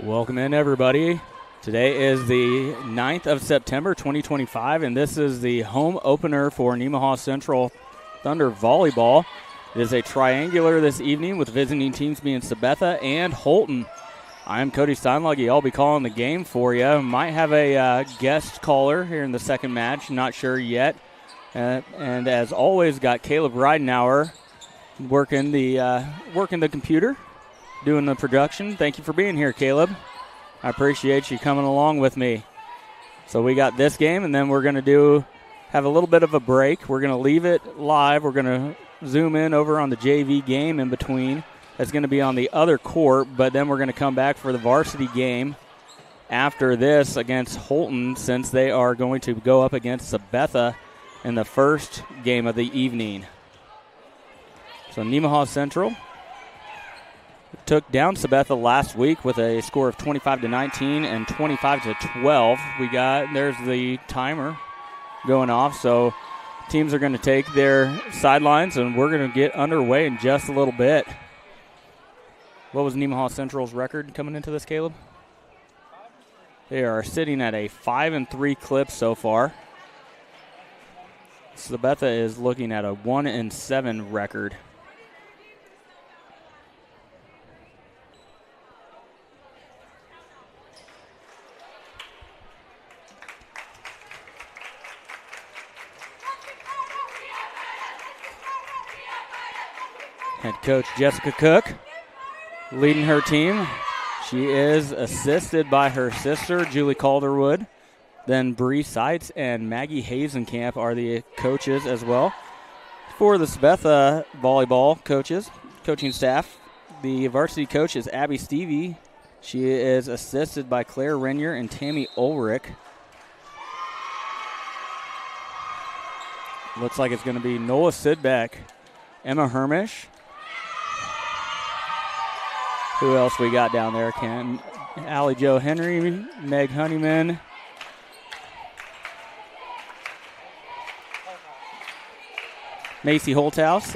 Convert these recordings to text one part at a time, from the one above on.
Welcome in, everybody. Today is the 9th of September, 2025, and this is the home opener for Nemaha Central Thunder Volleyball. It is a triangular this evening with visiting teams being Sabetha and Holton. I'm Cody Steinluggy. I'll be calling the game for you. Might have a guest caller here in the second match. Not sure yet. And as always, got Caleb Ridenauer working the computer, doing the production. Thank you for being here, Caleb. I appreciate you coming along with me. So we got this game, and then we're going to have a little bit of a break. We're going to leave it live. We're going to zoom in over on the JV game in between. That's going to be on the other court, but then we're going to come back for the varsity game after this against Holton, since they are going to go up against Sabetha in the first game of the evening. So Nemaha Central took down Sabetha last week with a score of 25-19 and 25-12. There's the timer going off, so teams are going to take their sidelines, and we're going to get underway in just a little bit. What was Nemaha Central's record coming into this, Caleb? They are sitting at a 5-3 clip so far. Sabetha is looking at a 1-7 record. Head coach Jessica Cook leading her team. She is assisted by her sister, Julie Calderwood. Then Bree Seitz and Maggie Hazenkamp are the coaches as well. For the Sabetha volleyball coaching staff, the varsity coach is Abby Stevie. She is assisted by Claire Renier and Tammy Ulrich. Looks like it's going to be Nola Sidbeck, Emma Hermish. Who else we got down there? Allie Jo Henry, Meg Honeyman. Macy Holthouse.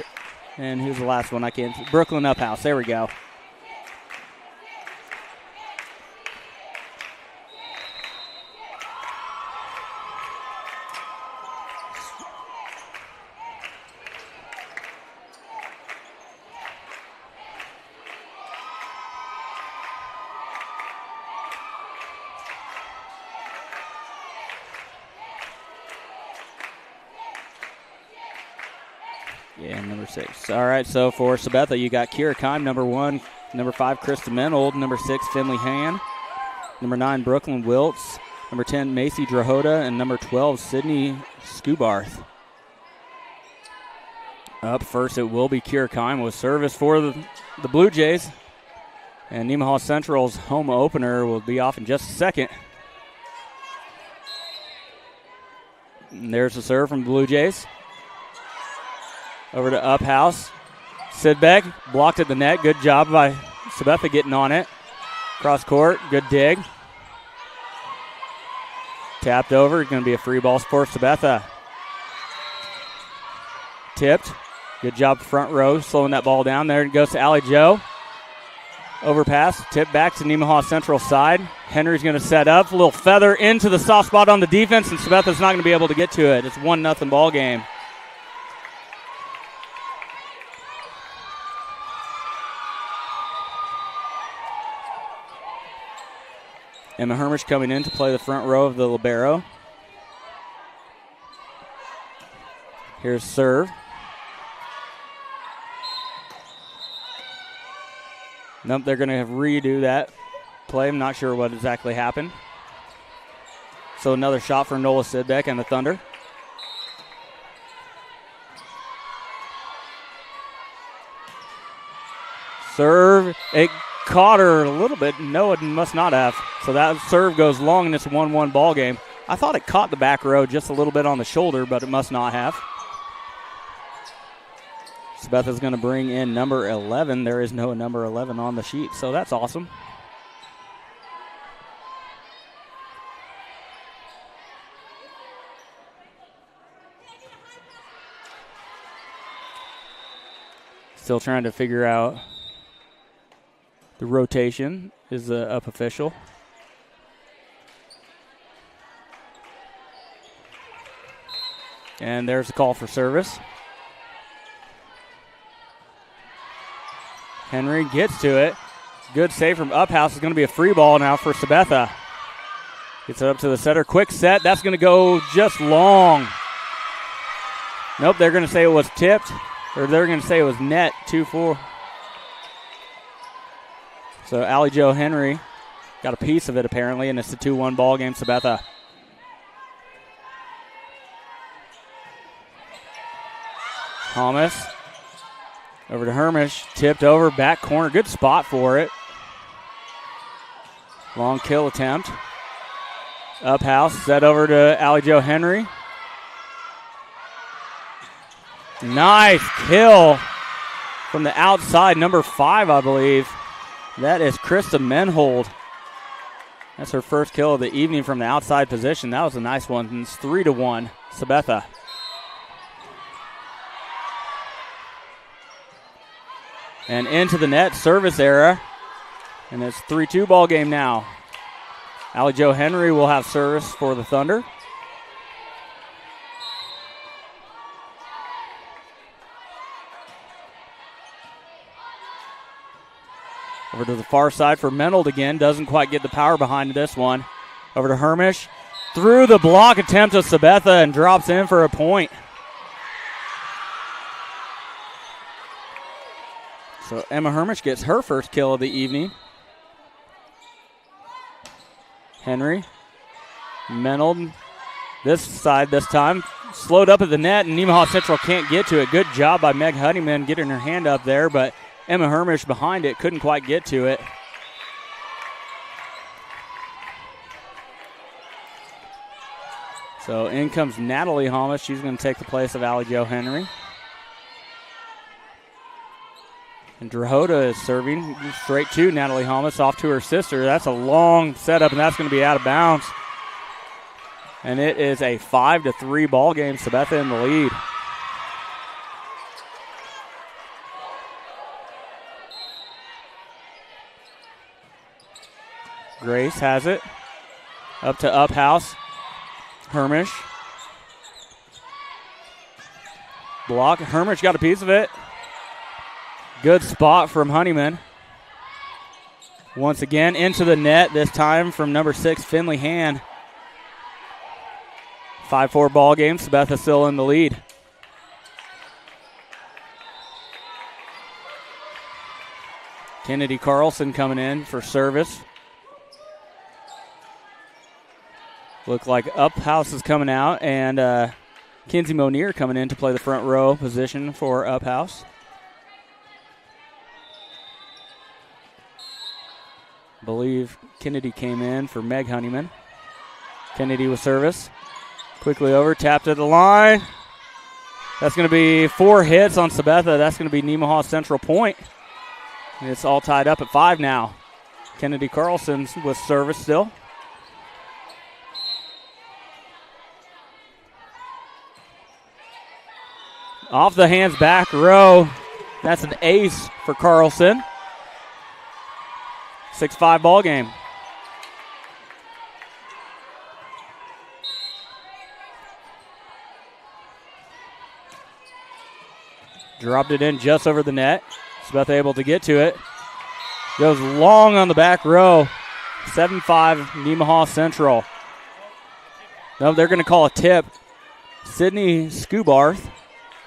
And who's the last one? Brooklyn Uphouse. There we go. Yeah, number 6. All right, so for Sabetha, you got Kira Kime, number 1. Number 5, Krista Menold. Number 6, Finley Han. Number 9, Brooklyn Wiltz. Number 10, Macy Drahota. And number 12, Sydney Scubarth. Up first, it will be Kira Kime with service for the Blue Jays. And Nemaha Central's home opener will be off in just a second. And there's the serve from the Blue Jays. Over to Uphouse. Sidbeck blocked at the net. Good job by Sabetha getting on it. Cross court. Good dig. Tapped over. Going to be a free ball for Sabetha. Tipped. Good job front row slowing that ball down. There it goes to Allie Jo. Overpass. Tip back to Nemaha Central side. Henry's going to set up. A little feather into the soft spot on the defense, and Sabetha's not going to be able to get to it. It's 1-0 ball game. Emma Hermish coming in to play the front row of the libero. Here's serve. Nope, they're going to redo that play. I'm not sure what exactly happened. So another shot for Nola Sidbeck and the Thunder. Serve. It caught her a little bit. No, it must not have. So that serve goes long, and it's a 1-1 ball game. I thought it caught the back row just a little bit on the shoulder, but it must not have. Sabetha's going to bring in number 11. There is no number 11 on the sheet, so that's awesome. Still trying to figure out the rotation is the up official. And there's the call for service. Henry gets to it. Good save from Uphouse. It's going to be a free ball now for Sabetha. Gets it up to the setter. Quick set. That's going to go just long. Nope, they're going to say it was tipped. Or they're going to say it was net. 2-4. So Allie Jo Henry got a piece of it apparently, and it's a 2-1 ball game, Sabetha. Thomas over to Hermish, tipped over, back corner, good spot for it. Long kill attempt. Uphouse, set over to Allie Jo Henry. Nice kill from the outside, number 5, I believe. That is Krista Menhold. That's her first kill of the evening from the outside position. That was a nice one. And it's 3-1, Sabetha. And into the net, service error. And it's 3-2 ball game now. Allie Jo Henry will have service for the Thunder. Over to the far side for Menold again. Doesn't quite get the power behind this one. Over to Hermish. Through the block attempt of Sabetha and drops in for a point. So Emma Hermish gets her first kill of the evening. Henry. Menold. This side this time. Slowed up at the net, and Nemaha Central can't get to it. Good job by Meg Honeyman getting her hand up there, but Emma Hermish behind it couldn't quite get to it. So in comes Natalie Holmes. She's going to take the place of Allie Jo Henry. And Drahota is serving straight to Natalie Holmes, off to her sister. That's a long setup, and that's going to be out of bounds. And it is a 5-3 ball game. Sabetha in the lead. Grace has it. Up to Uphouse. Hermish. Block. Hermish got a piece of it. Good spot from Honeyman. Once again into the net, this time from number 6, Finley Hand. 5-4 ball game. Sabetha still in the lead. Kennedy Carlson coming in for service. Look like Uphouse is coming out, and Kinsey Monier coming in to play the front row position for Uphouse. I believe Kennedy came in for Meg Honeyman. Kennedy with service. Quickly over, tapped at the line. That's going to be 4 hits on Sabetha. That's going to be Nemaha Central point. And it's all tied up at 5 now. Kennedy Carlson with service still. Off the hands, back row. That's an ace for Carlson. 6-5 ball game. Dropped it in just over the net. Sabetha able to get to it. Goes long on the back row. 7-5 Nemaha Central. No, they're going to call a tip. Sydney Scubarth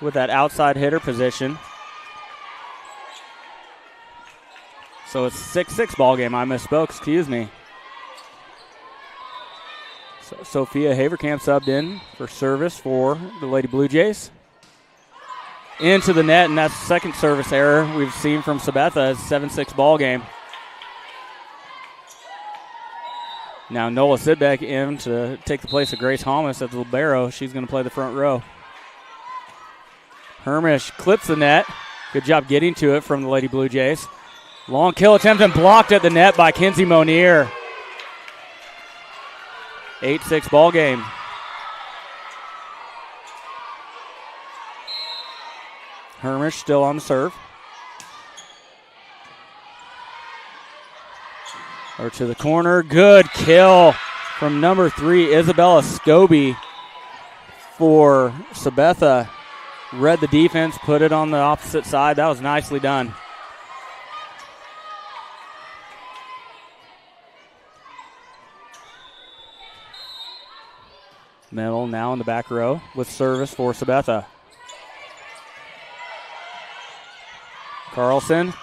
with that outside hitter position. So it's 6-6 ball game. I misspoke, excuse me. So Sophia Haverkamp subbed in for service for the Lady Blue Jays. Into the net, and that's the second service error we've seen from Sabetha. It's 7-6 ball game. Now Nola Sidbeck in to take the place of Grace Holmes at the libero. She's going to play the front row. Hermish clips the net. Good job getting to it from the Lady Blue Jays. Long kill attempt and blocked at the net by Kinsey Monier. 8-6 ball game. Hermish still on the serve. Or to the corner. Good kill from number 3, Isabella Scobie for Sabetha. Read the defense, put it on the opposite side. That was nicely done. Middle now in the back row with service for Sabetha. Carlson.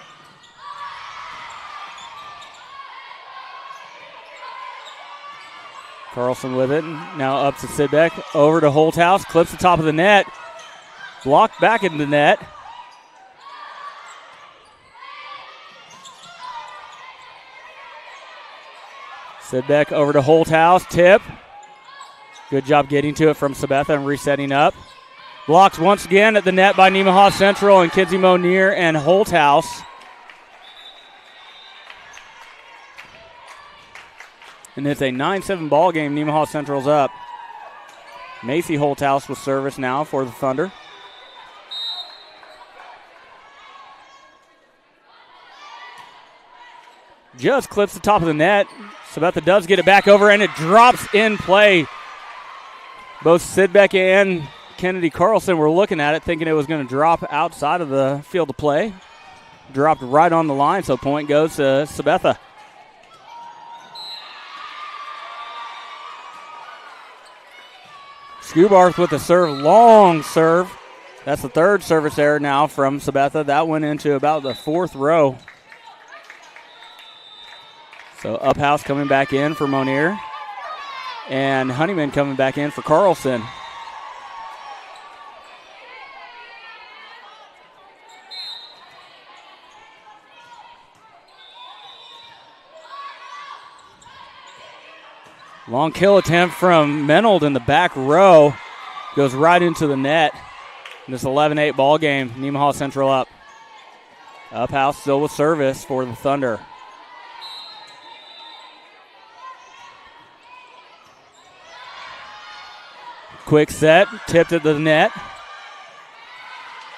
Carlson with it. Now up to Sidbeck. Over to Holthouse. Clips the top of the net. Blocked back into the net. Sidbeck over to Holthouse. Tip. Good job getting to it from Sabetha and resetting up. Blocked once again at the net by Nemaha Central and Kinsey Monier and Holthouse. And it's a 9-7 ball game. Nemaha Central's up. Macy Holthouse with service now for the Thunder. Just clips the top of the net. Sabetha does get it back over, and it drops in play. Both Sidbeck and Kennedy Carlson were looking at it, thinking it was going to drop outside of the field of play. Dropped right on the line, so point goes to Sabetha. Scubarth with the serve, long serve. That's the third service error now from Sabetha. That went into about the fourth row. So Uphouse coming back in for Monier. And Honeyman coming back in for Carlson. Long kill attempt from Menold in the back row. Goes right into the net. This 11-8 ball game. Nemaha Central up. Uphouse still with service for the Thunder. Quick set, tipped at the net.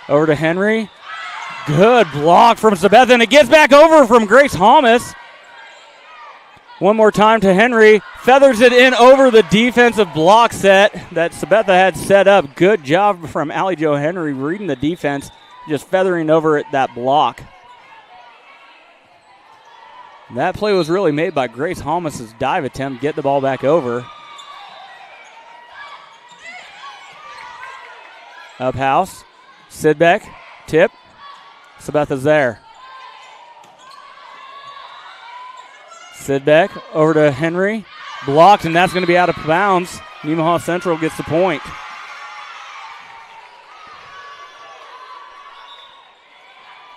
Over to Henry. Good block from Sabetha, and it gets back over from Grace Holmes. One more time to Henry. Feathers it in over the defensive block set that Sabetha had set up. Good job from Allie Jo Henry reading the defense, just feathering over it that block. That play was really made by Grace Holmes' dive attempt, get the ball back over. Uphouse, Sidbeck, tip. Sabetha's there. Sidbeck over to Henry. Blocked, and that's going to be out of bounds. Nemaha Central gets the point.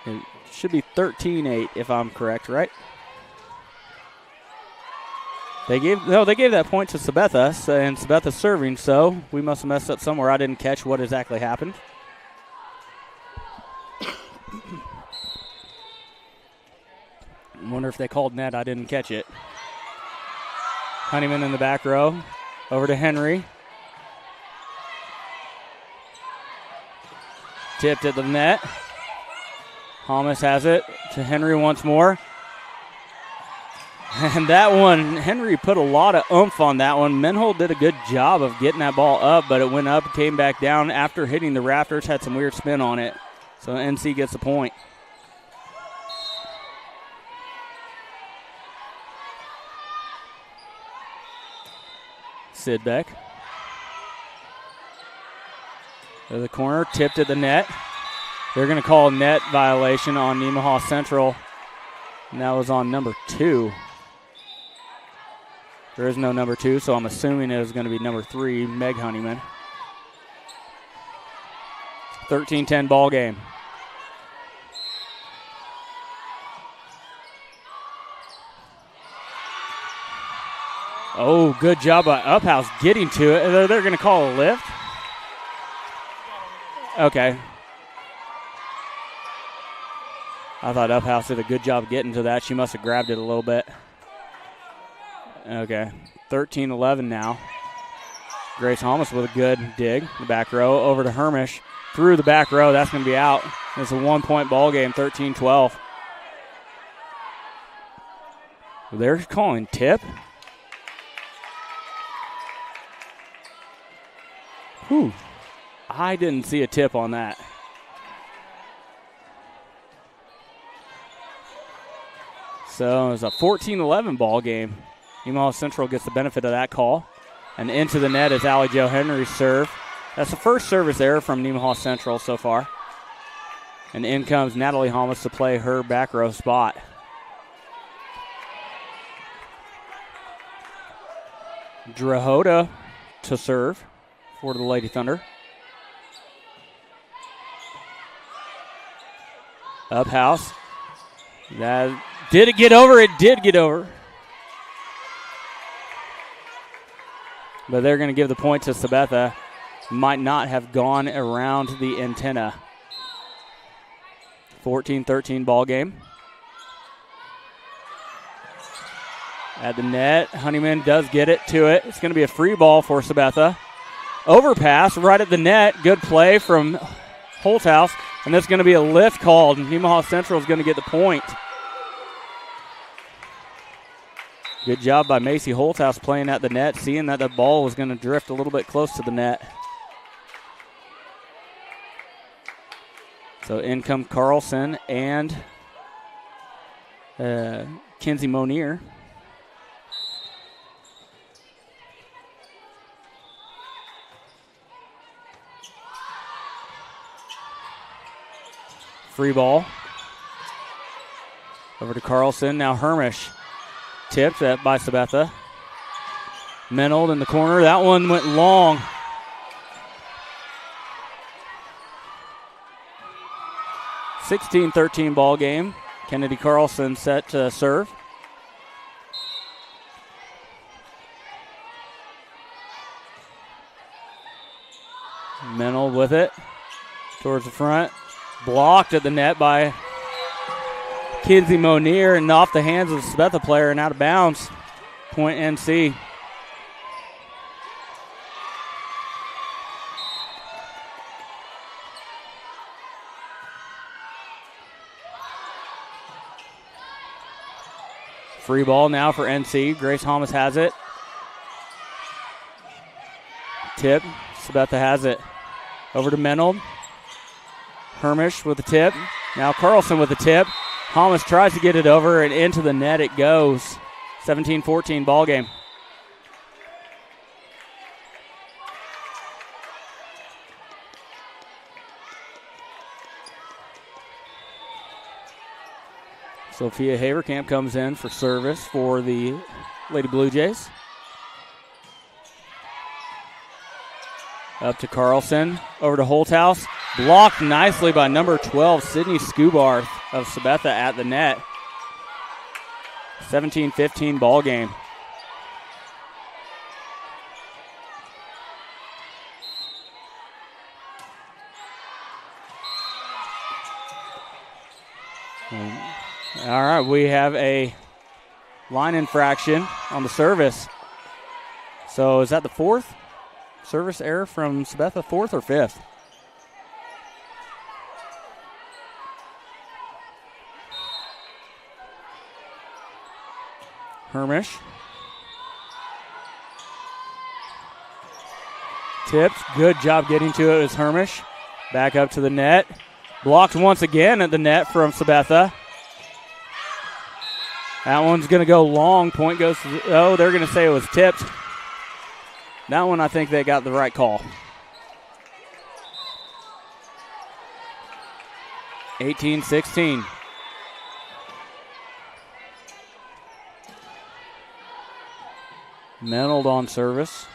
It should be 13-8 if I'm correct, right? They gave that point to Sabetha, and Sabetha serving, so we must have messed up somewhere. I didn't catch what exactly happened. I wonder if they called net. I didn't catch it. Honeyman in the back row. Over to Henry. Tipped at the net. Holmes has it to Henry once more. And that one, Henry put a lot of oomph on that one. Menhold did a good job of getting that ball up, but it went up, came back down after hitting the rafters, had some weird spin on it. So NC gets the point. Sidbeck. To the corner, tipped at the net. They're going to call a net violation on Nemaha Central. And that was on number 2. There is no number 2, so I'm assuming it was going to be number 3, Meg Honeyman. 13-10 ball game. Oh, good job by Uphouse getting to it. They're going to call a lift. Okay. I thought Uphouse did a good job getting to that. She must have grabbed it a little bit. Okay, 13-11 now. Grace Holmes with a good dig. The back row over to Hermish. Through the back row, that's going to be out. It's a 1-point ball game, 13-12. They're calling tip. Whew. I didn't see a tip on that. So it's a 14-11 ball game. Nemaha Central gets the benefit of that call. And into the net is Allie Jo Henry's serve. That's the first service error from Nemaha Central so far. And in comes Natalie Holmes to play her back row spot. Drahota to serve for the Lady Thunder. Up house. Did it get over? It did get over. But they're going to give the point to Sabetha. Might not have gone around the antenna. 14-13 ball game. At the net, Honeyman does get it to it. It's going to be a free ball for Sabetha. Overpass right at the net. Good play from Holthouse. And that's going to be a lift called. Nemaha Central is going to get the point. Good job by Macy Holthouse playing at the net, seeing that the ball was going to drift a little bit close to the net. So in come Carlson and Kinsey Monier. Free ball. Over to Carlson. Now Hermish. Tipped by Sabetha. Menold in the corner. That one went long. (16-13) ball game. Kennedy Carlson set to serve. Menold with it. Towards the front. Blocked at the net by Kinsey Monier and off the hands of the Sabetha player and out of bounds. Point NC. Free ball now for NC. Grace Thomas has it. Tip. Sabetha has it. Over to Menold. Hermish with the tip. Now Carlson with the tip. Thomas tries to get it over and into the net it goes. 17-14 ball game. Sophia Haverkamp comes in for service for the Lady Blue Jays. Up to Carlson. Over to Holthouse. Blocked nicely by number 12, Sydney Scubarth of Sabetha at the net. 17-15 ball game. All right, we have a line infraction on the service. So is that the fourth service error from Sabetha, fourth or fifth? Hermish. Tips. Good job getting to it as Hermish. Back up to the net. Blocked once again at the net from Sabetha. That one's going to go long. Point goes to, they're going to say it was tipped. That one, I think they got the right call. 18-16. Menold on service.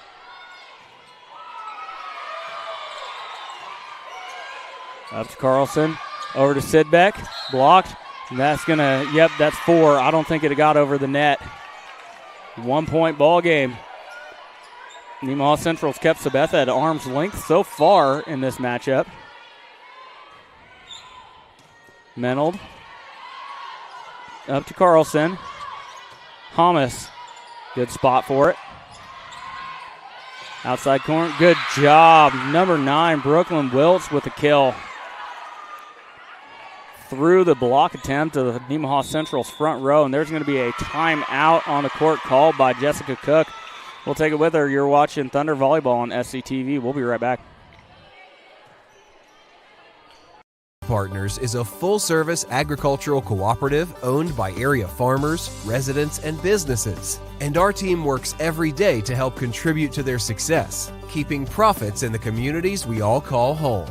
Up to Carlson. Over to Sidbeck. Blocked. And that's going to, that's four. I don't think it got over the net. 1 point ball game. Nemaha Central's kept Sabetha at arm's length so far in this matchup. Menold. Up to Carlson. Thomas. Good spot for it. Outside corner. Good job. Number 9, Brooklyn Wiltz with the kill. through the block attempt of Nemaha Central's front row, and there's going to be a timeout on the court called by Jessica Cook. We'll take it with her. You're watching Thunder Volleyball on SCTV. We'll be right back. Partners is a full-service agricultural cooperative owned by area farmers, residents, and businesses. And our team works every day to help contribute to their success, keeping profits in the communities we all call home.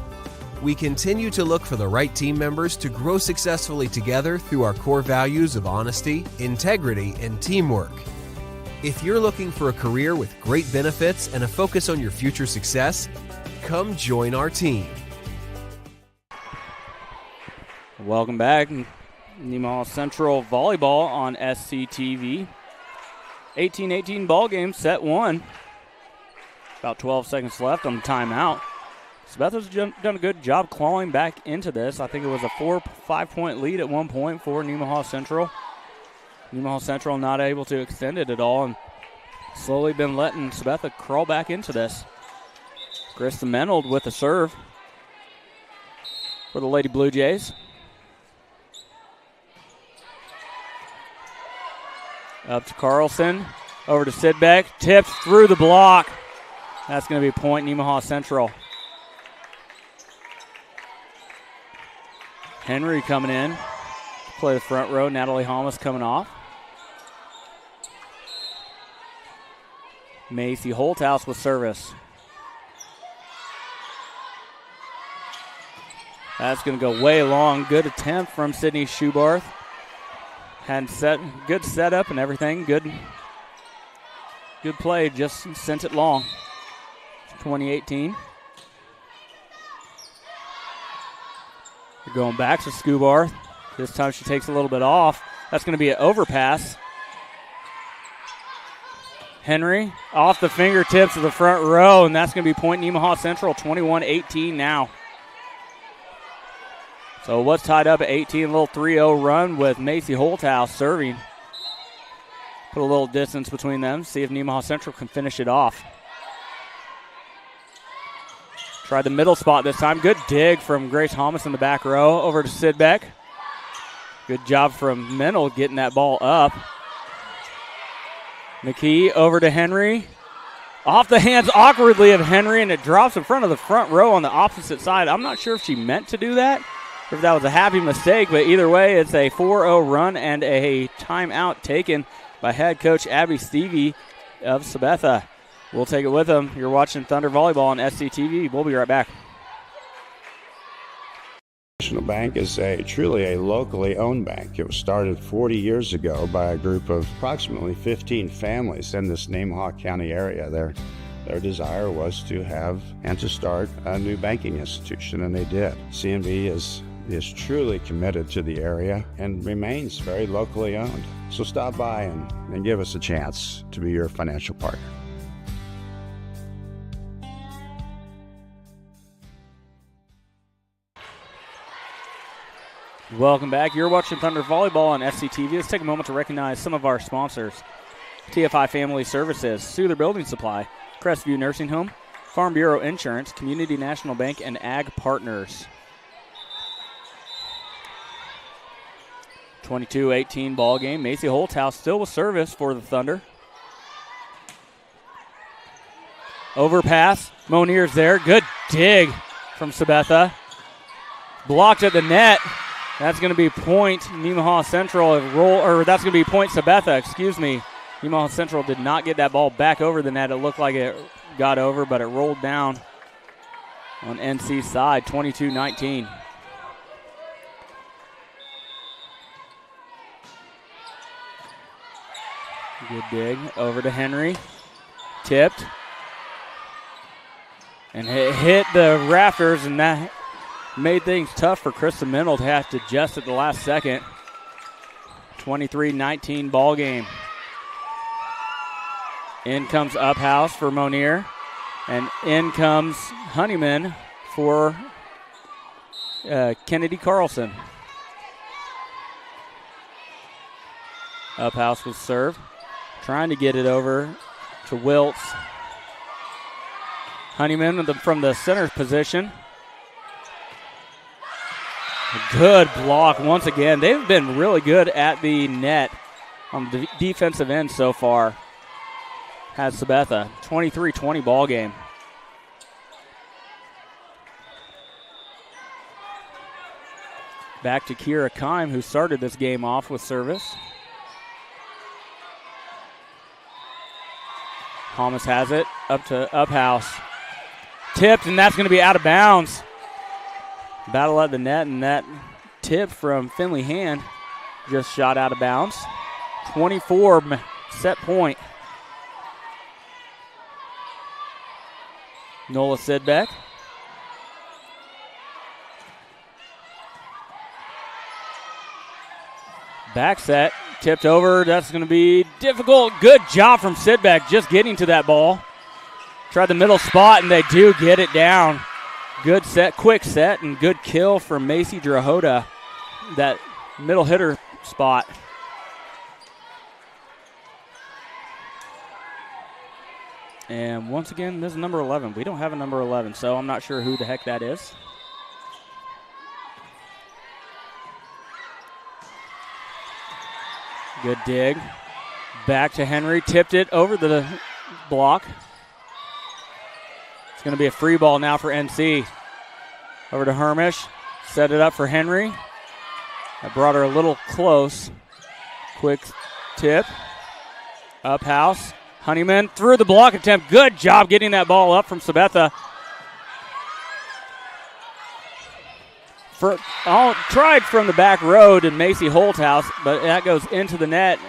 We continue to look for the right team members to grow successfully together through our core values of honesty, integrity, and teamwork. If you're looking for a career with great benefits and a focus on your future success, come join our team. Welcome back. Nemaha Central Volleyball on SCTV. 18-18 ball game, set one. About 12 seconds left on the timeout. Sabetha's done a good job clawing back into this. I think it was a 4-5 point lead at one point for Nemaha Central. Nemaha Central not able to extend it at all and slowly been letting Sabetha crawl back into this. Krista Menold with the serve for the Lady Blue Jays. Up to Carlson, over to Sidbeck, tips through the block. That's going to be point Nemaha Central. Henry coming in, play the front row. Natalie Holmes coming off. Macy Holthouse with service. That's going to go way long. Good attempt from Sydney Schubarth. Had good setup and everything. Good play. Just sent it long. 2018. We're going back to Schubarth. This time she takes a little bit off. That's going to be an overpass. Henry off the fingertips of the front row, and that's going to be point Nemaha Central, 21-18 now. So what's tied up at 18, a little 3-0 run with Macy Holthouse serving. Put a little distance between them, see if Nemaha Central can finish it off. Tried the middle spot this time. Good dig from Grace Thomas in the back row over to Sidbeck. Good job from Menold getting that ball up. McKee over to Henry. Off the hands awkwardly of Henry, and it drops in front of the front row on the opposite side. I'm not sure if she meant to do that or if that was a happy mistake, but either way, it's a 4-0 run and a timeout taken by head coach Abby Stevie of Sabetha. We'll take it with them. You're watching Thunder Volleyball on SCTV. We'll be right back. National Bank is truly a locally owned bank. It was started 40 years ago by a group of approximately 15 families in this Nemaha County area. Their desire was to have and to start a new banking institution, and they did. CNB is truly committed to the area and remains very locally owned. So stop by and give us a chance to be your financial partner. Welcome back. You're watching Thunder Volleyball on SCTV. Let's take a moment to recognize some of our sponsors. TFI Family Services, Souther Building Supply, Crestview Nursing Home, Farm Bureau Insurance, Community National Bank, and Ag Partners. 22-18 ball game. Macy Holthouse still with service for the Thunder. Overpass. Monier's there. Good dig from Sabetha. Blocked at the net. That's going to be point Nemaha Central. That's going to be point Sabetha, excuse me. Nemaha Central did not get that ball back over the net. It looked like it got over, but it rolled down on NC's side, 22-19. Good dig over to Henry. Tipped. And it hit the rafters, and that made things tough for Krista Menold to have to adjust at the last second. 23-19 ball game. In comes Uphouse for Monier. And in comes Honeyman for Kennedy Carlson. Uphouse was served. Trying to get it over to Wiltz. Honeyman from the center position. good block once again. They've been really good at the net on the defensive end so far. Has Sabetha. 23-20 ball game. Back to Kira Kime, who started this game off with service. Thomas has it up to Uphouse. Tipped, and that's going to be out of bounds. Battle at the net, and that tip from Finley Hand just shot out of bounds. 24 set point. Nola Sidbeck. Back set, tipped over. That's going to be difficult. Good job from Sidbeck just getting to that ball. Tried the middle spot, and they do get it down. Good set, quick set, and good kill from Macy Drahota. That middle hitter spot. And once again, this is number 11. We don't have a number 11, so I'm not sure who the heck that is. Good dig. Back to Henry. Tipped it over the block. It's going to be a free ball now for NC. Over to Hermish. Set it up for Henry. That brought her a little close. Quick tip. Up house. Honeyman through the block attempt. Good job getting that ball up from Sabetha. Tried from the back row to Macy Holthouse, but that goes into the net.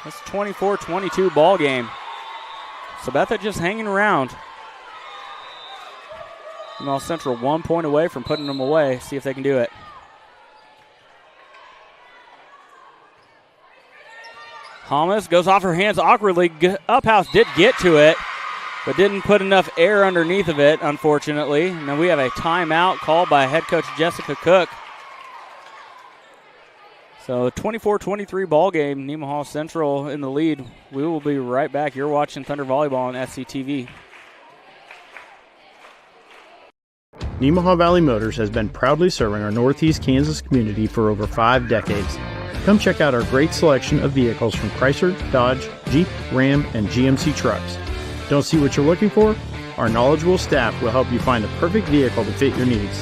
That's 24-22 ball game. Sabetha just hanging around. Nemaha Central 1 point away from putting them away. See if they can do it. Thomas goes off her hands awkwardly. Uphouse did get to it, but didn't put enough air underneath of it, unfortunately. And then we have a timeout called by head coach Jessica Cook. So 24-23 ball game, Nemaha Central in the lead. We will be right back. You're watching Thunder Volleyball on SCTV. Nemaha Valley Motors has been proudly serving our Northeast Kansas community for over 5 decades. Come check out our great selection of vehicles from Chrysler, Dodge, Jeep, Ram, and GMC trucks. Don't see what you're looking for? Our knowledgeable staff will help you find the perfect vehicle to fit your needs.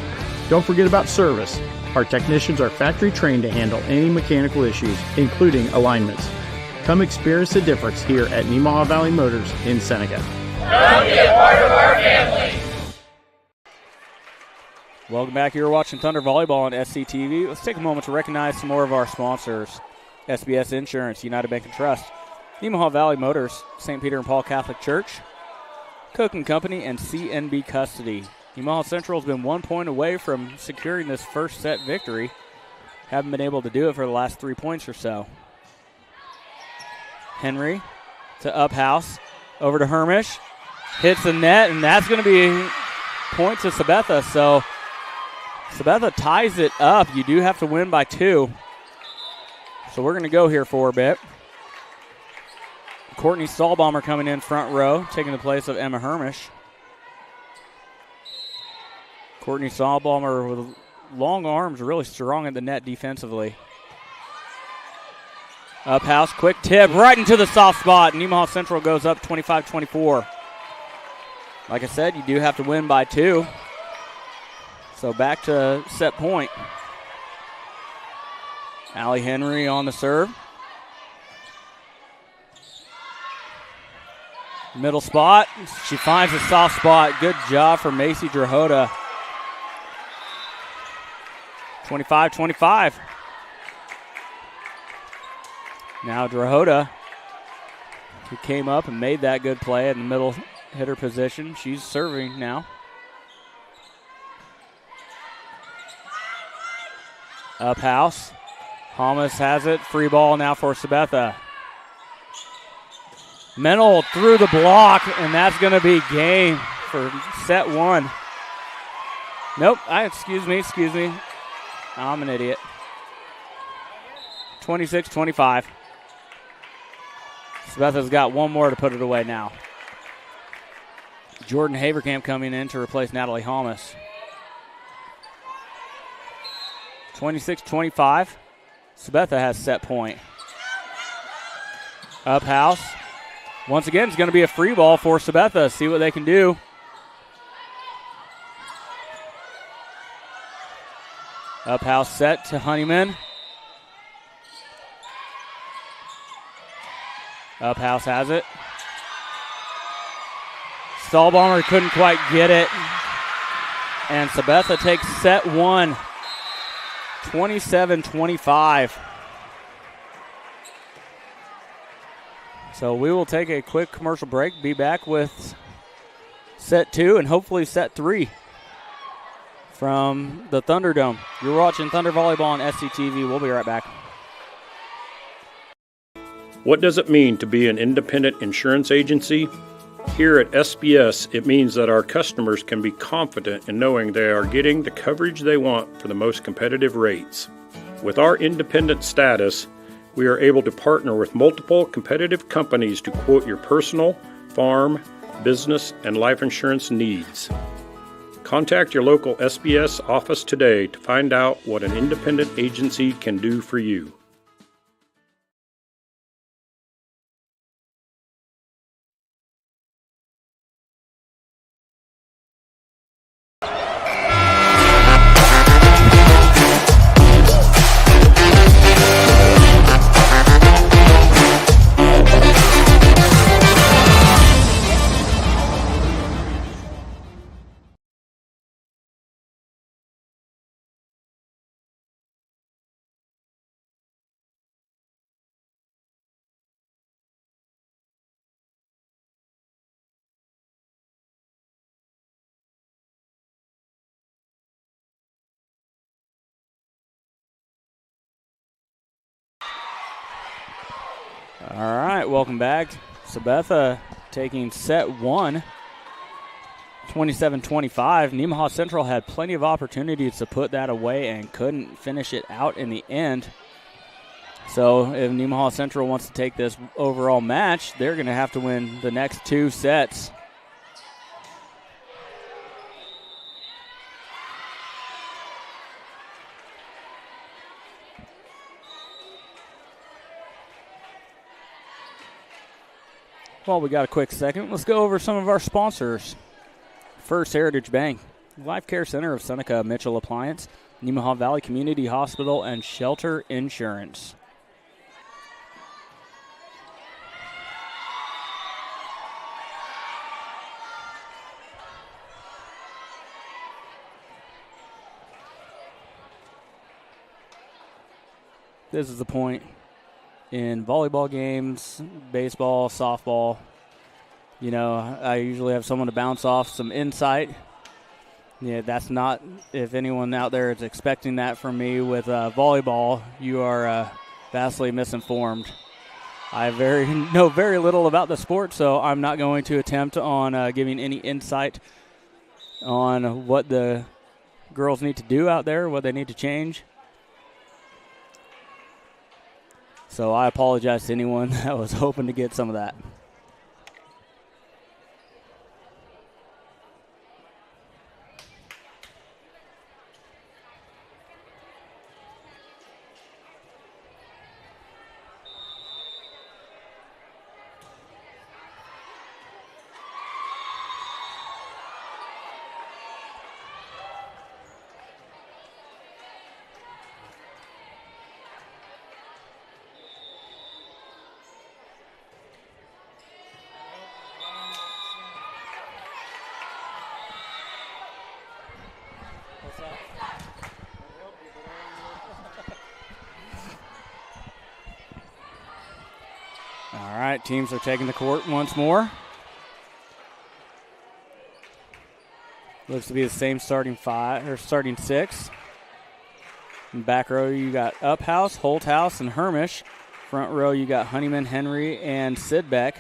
Don't forget about service. Our technicians are factory trained to handle any mechanical issues, including alignments. Come experience the difference here at Nemaha Valley Motors in Seneca. Come be a part of our family. Welcome back. You're watching Thunder Volleyball on SCTV. Let's take a moment to recognize some more of our sponsors. SBS Insurance, United Bank and Trust, Nemaha Valley Motors, St. Peter and Paul Catholic Church, Cook & Company, and CNB Custody. Nemaha Central has been 1 point away from securing this first set victory. Haven't been able to do it for the last 3 points or so. Henry to Uphouse, over to Hermish. Hits the net, and that's going to be points to Sabetha. So Sabetha ties it up. You do have to win by 2. So we're going to go here for a bit. Courtney Stahlbaumer coming in front row, taking the place of Emma Hermish. Courtney Stahlbaumer with long arms, really strong at the net defensively. Uphouse, quick tip, right into the soft spot. Nemaha Central goes up 25-24. Like I said, you do have to win by 2. So back to set point. Allie Henry on the serve. Middle spot. She finds a soft spot. Good job for Macy Drahota. 25-25. Now Drahota, who came up and made that good play in the middle hitter position. She's serving now. Uphouse. Thomas has it. Free ball now for Sabetha. Mental through the block, and that's going to be game for set 1. Nope. Excuse me. I'm an idiot. 26-25. Sabetha's got one more to put it away now. Jordan Haverkamp coming in to replace Natalie Thomas. 26-25. Sabetha has set point. Up house. Once again, it's going to be a free ball for Sabetha. See what they can do. Up house set to Honeyman. Up house has it. Stahlbomber couldn't quite get it. And Sabetha takes set one, 27-25. So we will take a quick commercial break, be back with set two and hopefully set three from the Thunderdome. You're watching Thunder Volleyball on SCTV. We'll be right back. What does it mean to be an independent insurance agency? Here at SBS, it means that our customers can be confident in knowing they are getting the coverage they want for the most competitive rates. With our independent status, we are able to partner with multiple competitive companies to quote your personal, farm, business, and life insurance needs. Contact your local SBS office today to find out what an independent agency can do for you. All right, welcome back. Sabetha taking set one, 27-25. Nemaha Central had plenty of opportunities to put that away and couldn't finish it out in the end. So if Nemaha Central wants to take this overall match, they're going to have to win the next two sets. Well, we got a quick second. Let's go over some of our sponsors. First Heritage Bank, Life Care Center of Seneca, Mitchell Appliance, Nemaha Valley Community Hospital, and Shelter Insurance. This is the point in volleyball games, baseball, softball. You know, I usually have someone to bounce off some insight. Yeah, that's not, if anyone out there is expecting that from me with volleyball, you are vastly misinformed. I know very little about the sport, so I'm not going to attempt on giving any insight on what the girls need to do out there, what they need to change. So I apologize to anyone that was hoping to get some of that. All right, teams are taking the court once more. Looks to be the same starting six. In back row, you got Uphouse, Holthouse, and Hermish. Front row, you got Honeyman, Henry, and Sidbeck.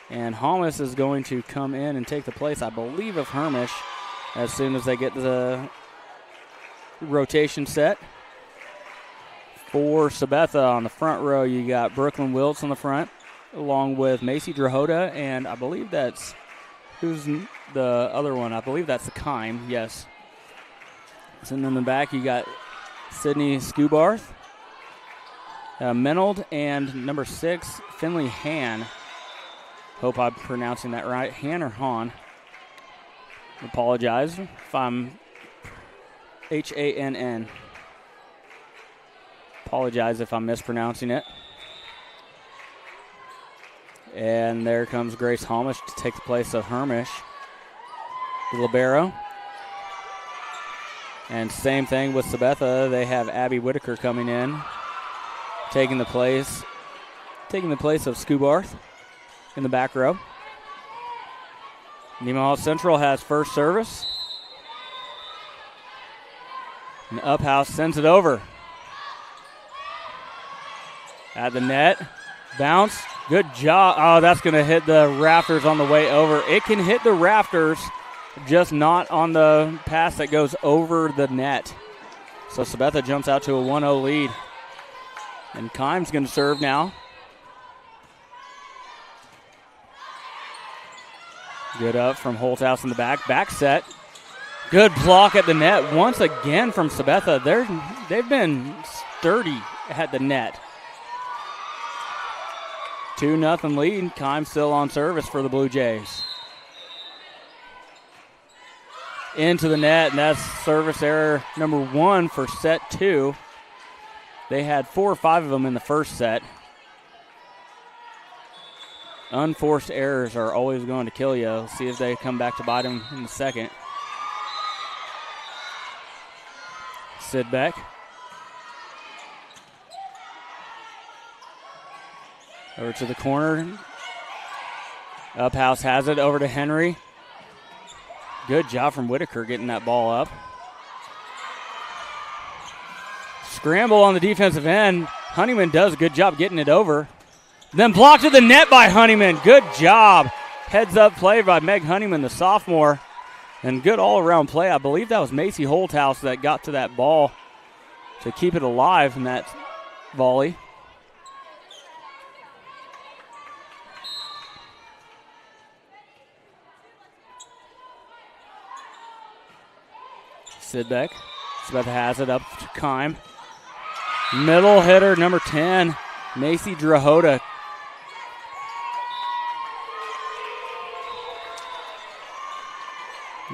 And Holmes is going to come in and take the place, I believe, of Hermish as soon as they get the rotation set. For Sabetha on the front row, you got Brooklyn Wiltz on the front, along with Macy Drahota, and I believe that's, who's the other one? I believe that's the Kime, yes. And then in the back, you got Sydney Scubarth. Menold and number 6, Finley Han. Hope I'm pronouncing that right. Han or Han? Apologize if I'm Hann. Apologize if I'm mispronouncing it. And there comes Grace Homish to take the place of Hermish, the libero. And same thing with Sabetha. They have Abby Whitaker coming in, taking the place of Scubarth in the back row. Nemaha Central has first service. And Uphouse sends it over. At the net. Bounce. Good job. Oh, that's going to hit the rafters on the way over. It can hit the rafters, just not on the pass that goes over the net. So Sabetha jumps out to a 1-0 lead. And Kime's going to serve now. Good up from Holthouse in the back. Back set. Good block at the net once again from Sabetha. They've been sturdy at the net. 2-0 lead. Kime still on service for the Blue Jays. Into the net, and that's service error number 1 for set 2. They had 4 or 5 of them in the first set. Unforced errors are always going to kill you. Let's see if they come back to bite them in the second. Sidbeck. Over to the corner. Uphouse has it over to Henry. Good job from Whitaker getting that ball up. Scramble on the defensive end. Honeyman does a good job getting it over. Then blocked to the net by Honeyman. Good job. Heads up play by Meg Honeyman, the sophomore. And good all-around play. I believe that was Macy Holthouse that got to that ball to keep it alive in that volley. Sidbeck. Sabetha has it up to Kime. Middle hitter, number 10, Macy Drahota.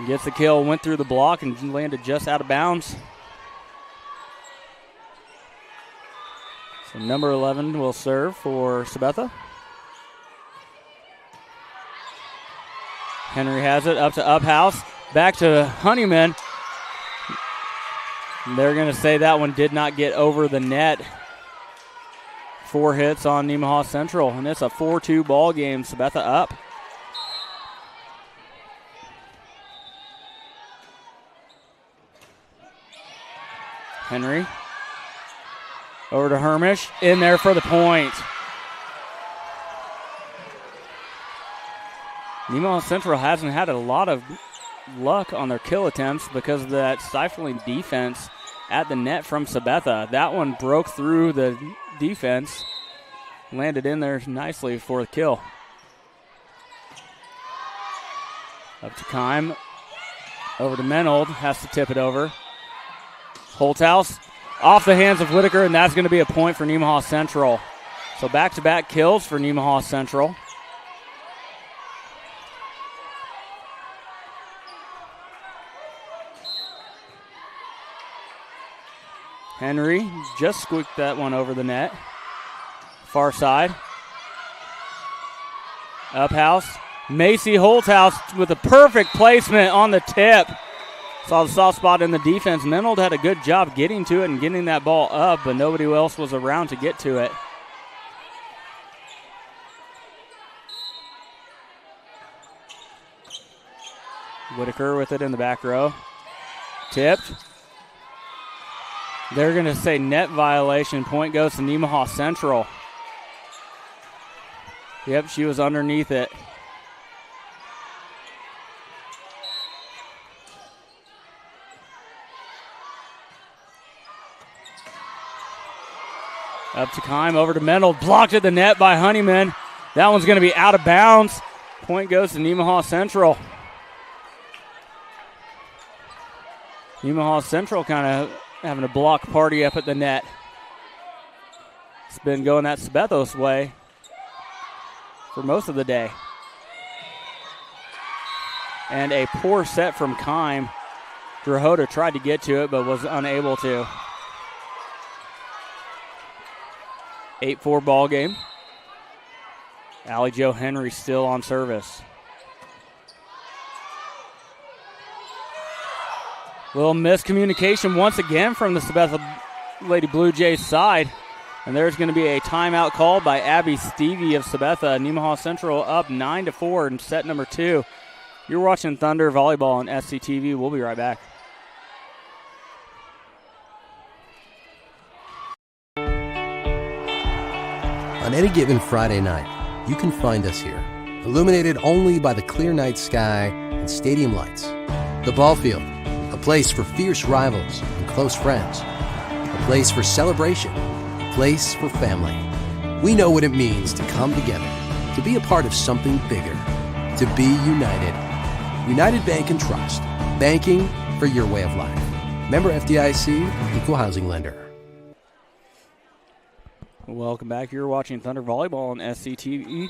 Gets the kill, went through the block, and landed just out of bounds. So number 11 will serve for Sabetha. Henry has it up to Uphouse. Back to Honeyman. They're going to say that one did not get over the net. 4 hits on Nemaha Central, and it's a 4-2 ball game. Sabetha up. Henry. Over to Hermish. In there for the point. Nemaha Central hasn't had a lot of luck on their kill attempts because of that stifling defense at the net from Sabetha. That one broke through the defense, landed in there nicely for the kill. Up to Kime, over to Menold, has to tip it over. Holthouse off the hands of Whitaker, and that's going to be a point for Nemaha Central. So back-to-back kills for Nemaha Central. Henry just squeaked that one over the net. Far side. Uphouse. Macy Holthouse with a perfect placement on the tip. Saw the soft spot in the defense. Menold had a good job getting to it and getting that ball up, but nobody else was around to get to it. Whitaker with it in the back row. Tipped. They're going to say net violation. Point goes to Nemaha Central. Yep, she was underneath it. Up to Kime, over to Mendel. Blocked at the net by Honeyman. That one's going to be out of bounds. Point goes to Nemaha Central. Nemaha Central kind of having a block party up at the net. It's been going that Sabetha's way for most of the day. And a poor set from Keim. Drahota tried to get to it but was unable to. 8-4 ball game. Allie Jo Henry still on service. Little miscommunication once again from the Sabetha Lady Blue Jays side. And there's going to be a timeout called by Abby Stevie of Sabetha. Nemaha Central up 9-4 in set number 2. You're watching Thunder Volleyball on SCTV. We'll be right back. On any given Friday night, you can find us here, illuminated only by the clear night sky and stadium lights. The ball field, a place for fierce rivals and close friends. A place for celebration, a place for family. We know what it means to come together, to be a part of something bigger, to be united. United Bank and Trust, banking for your way of life. Member FDIC, Equal Housing Lender. Welcome back. You're watching Thunder Volleyball on SCTV.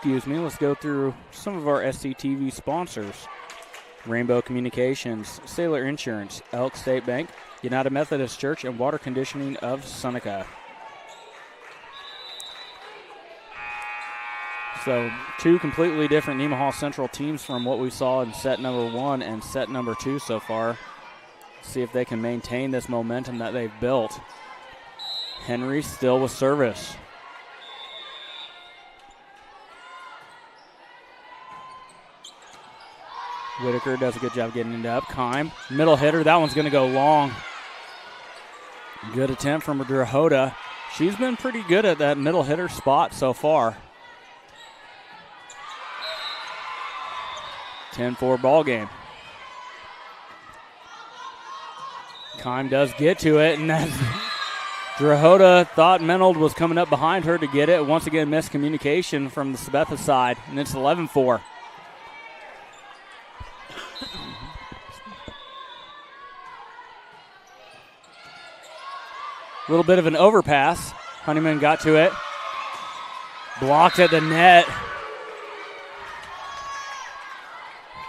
Let's go through some of our SCTV sponsors. Rainbow Communications, Sailor Insurance, Elk State Bank, United Methodist Church, and Water Conditioning of Seneca. So 2 completely different Nemaha Central teams from what we saw in set number 1 and set number 2 so far. See if they can maintain this momentum that they've built. Henry still with service. Whitaker does a good job getting it up. Keim, middle hitter. That one's going to go long. Good attempt from Drahota. She's been pretty good at that middle hitter spot so far. 10-4 ball game. Keim does get to it, and that's Drahota thought Menold was coming up behind her to get it. Once again, miscommunication from the Sabetha side, and it's 11-4. A little bit of an overpass. Honeyman got to it. Blocked at the net.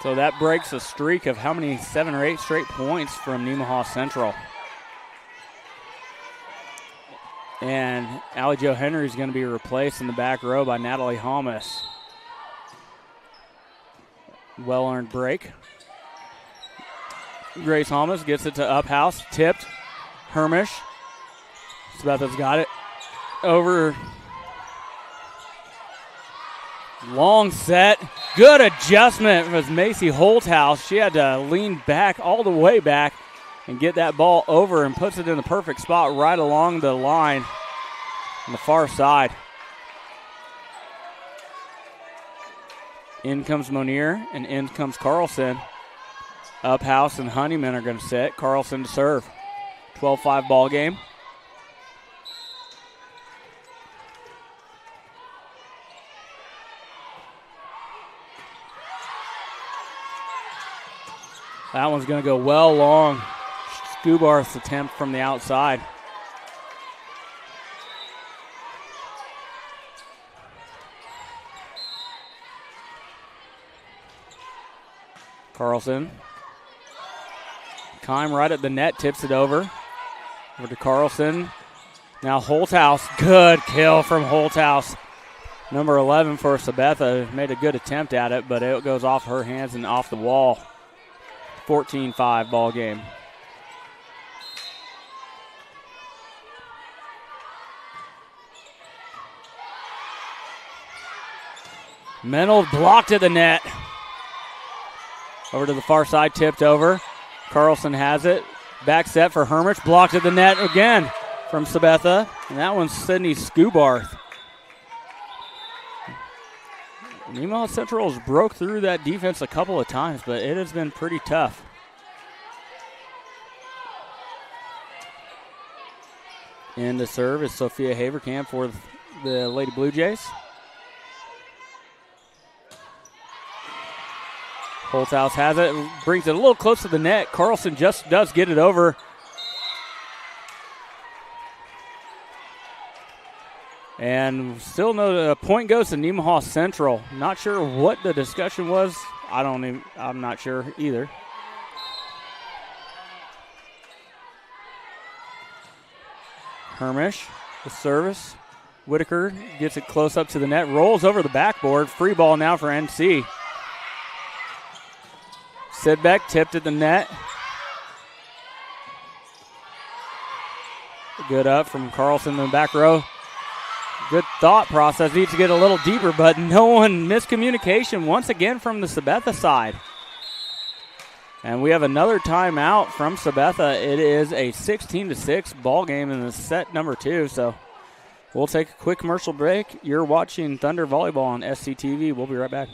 So that breaks a streak of how many 7 or 8 straight points from Nemaha Central. And Allie Jo Henry is going to be replaced in the back row by Natalie Holmes. Well-earned break. Grace Holmes gets it to Uphouse. Tipped. Hermish. Sabetha's got it. Over. Long set. Good adjustment was Macy Holthouse. She had to lean back all the way back and get that ball over and puts it in the perfect spot right along the line on the far side. In comes Monier and in comes Carlson. Uphouse and Honeyman are going to sit. Carlson to serve. 12-5 ball game. That one's going to go well long. Scubarth's attempt from the outside. Carlson. Keim right at the net, tips it over. Over to Carlson. Now Holthouse. Good kill from Holthouse. Number 11 for Sabetha. Made a good attempt at it, but it goes off her hands and off the wall. 14-5 ball game. Menold blocked at the net. Over to the far side, tipped over. Carlson has it. Back set for Hermich. Blocked at the net again from Sabetha. And that one's Sydney Scubarth. Nemaha Central has broke through that defense a couple of times, but it has been pretty tough. And the serve is Sophia Haverkamp for the Lady Blue Jays. Holthouse has it, brings it a little close to the net. Carlson just does get it over. And still no point goes to Nemaha Central. Not sure what the discussion was. I'm not sure either. Hermish, the service. Whitaker gets it close up to the net, rolls over the backboard. Free ball now for NC. Sidbeck tipped at the net. Good up from Carlson in the back row. Good thought process. Needs to get a little deeper, but no one. Miscommunication once again from the Sabetha side. And we have another timeout from Sabetha. It is a 16-6 ball game in the set number 2. So we'll take a quick commercial break. You're watching Thunder Volleyball on SCTV. We'll be right back.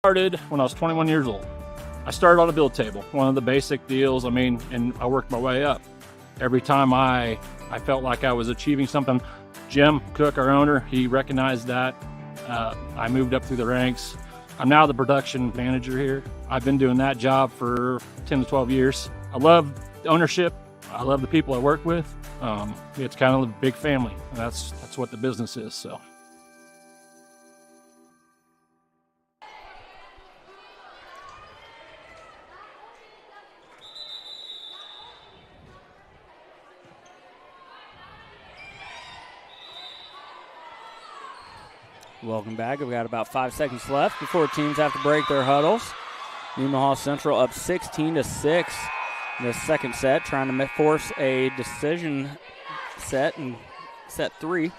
Started when I was 21 years old. I started on a build table, one of the basic deals, and I worked my way up. Every time I felt like I was achieving something, Jim Cook, our owner, he recognized that. I moved up through the ranks. I'm now the production manager here. I've been doing that job for 10 to 12 years. I love ownership. I love the people I work with. It's kind of a big family. And that's what the business is, so. Welcome back. We've got about 5 seconds left before teams have to break their huddles. Nemaha Central up 16-6 in the second set, trying to force a decision set in set 3.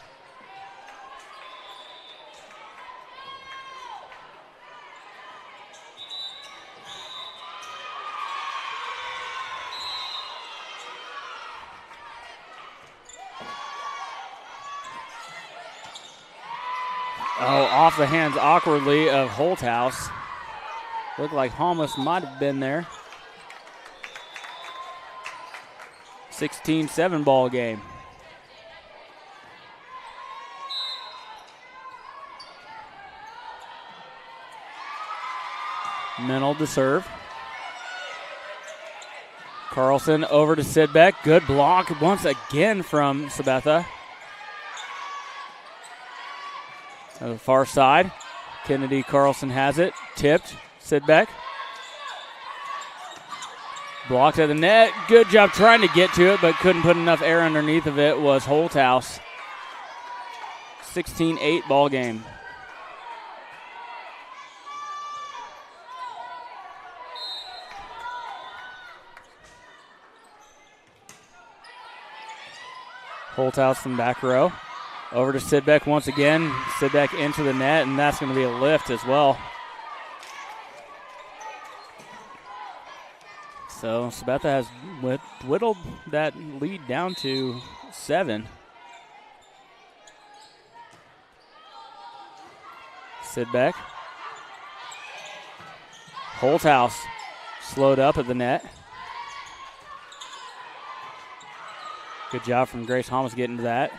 Oh, off the hands awkwardly of Holthouse. Looked like Holmes might have been there. 16-7 ball game. Mennel to serve. Carlson over to Sidbeck. Good block once again from Sabetha. On the far side, Kennedy Carlson has it. Tipped. Sidbeck. Blocked at the net. Good job trying to get to it, but couldn't put enough air underneath of it was Holthouse. 16-8 ball game. Holthouse from back row. Over to Sidbeck once again. Sidbeck into the net, and that's going to be a lift as well. So Sabetha has whittled that lead down to 7. Sidbeck. Holthouse slowed up at the net. Good job from Grace Holmes getting to that.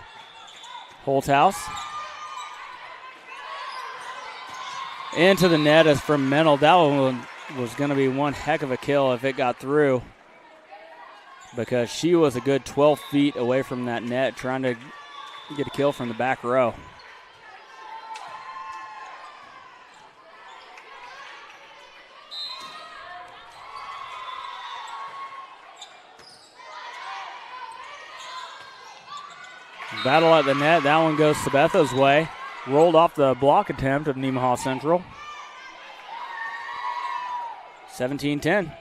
Holthouse. Into the net as from Mennel. That one was going to be one heck of a kill if it got through, because she was a good 12 feet away from that net trying to get a kill from the back row. Battle at the net. That one goes Sabetha's way. Rolled off the block attempt of Nemaha Central. 17-10.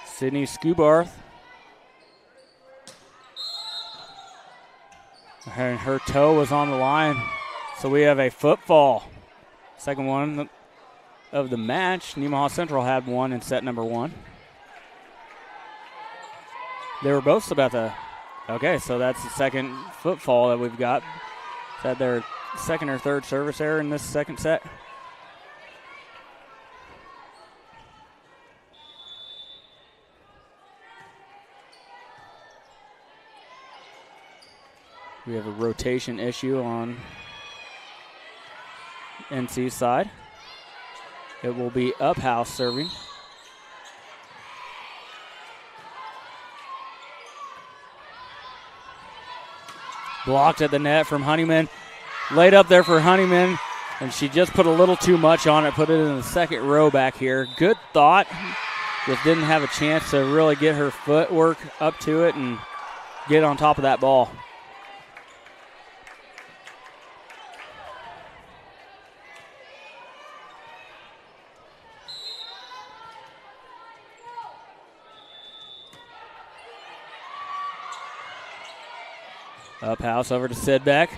Sydney Scubarth. And her toe was on the line. So we have a football. Second one of the match. Nemaha Central had one in set number 1. They were both Sabetha. Okay, so that's the second footfall that we've got. Is that their second or third service error in this second set? We have a rotation issue on NC's side. It will be Uphouse serving. Blocked at the net from Honeyman. Laid up there for Honeyman, and she just put a little too much on it, put it in the second row back here. Good thought. Just didn't have a chance to really get her footwork up to it and get on top of that ball. Up house over to Sidbeck.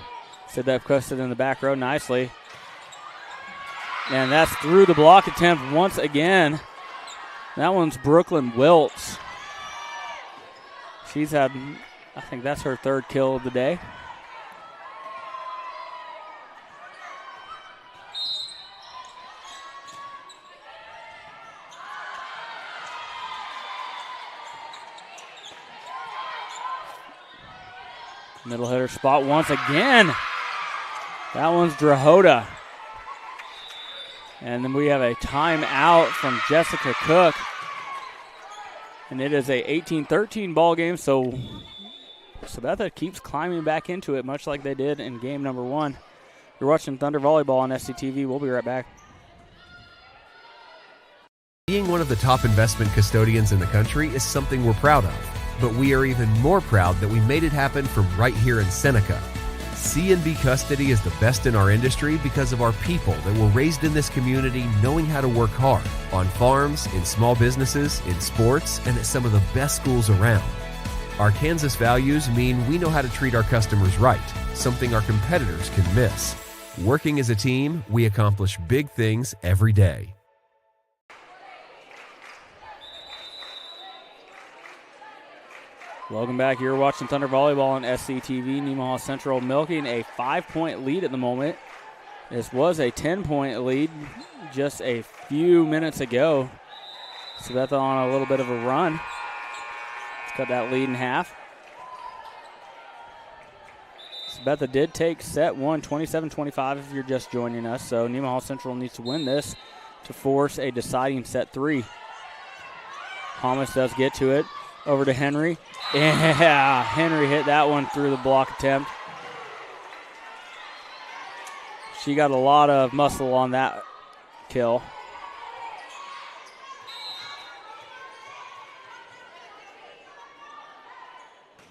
Sidbeck puts it in the back row nicely. And that's through the block attempt once again. That one's Brooklyn Wiltz. She's had, I think that's her third kill of the day. Middle hitter spot once again. That one's Drahota. And then we have a timeout from Jessica Cook. And it is a 18-13 ball game, so Sabetha keeps climbing back into it, much like they did in game number 1. You're watching Thunder Volleyball on SCTV. We'll be right back. Being one of the top investment custodians in the country is something we're proud of. But we are even more proud that we made it happen from right here in Seneca. C&B Custody is the best in our industry because of our people that were raised in this community knowing how to work hard, on farms, in small businesses, in sports, and at some of the best schools around. Our Kansas values mean we know how to treat our customers right, something our competitors can miss. Working as a team, we accomplish big things every day. Welcome back. You're watching Thunder Volleyball on SCTV. Nemaha Central milking a 5-point lead at the moment. This was a 10-point lead just a few minutes ago. Sabetha on a little bit of a run. Let's cut that lead in half. Sabetha did take set 1, 27-25 if you're just joining us. So Nemaha Central needs to win this to force a deciding set 3. Thomas does get to it. Over to Henry. Yeah, Henry hit that one through the block attempt. She got a lot of muscle on that kill.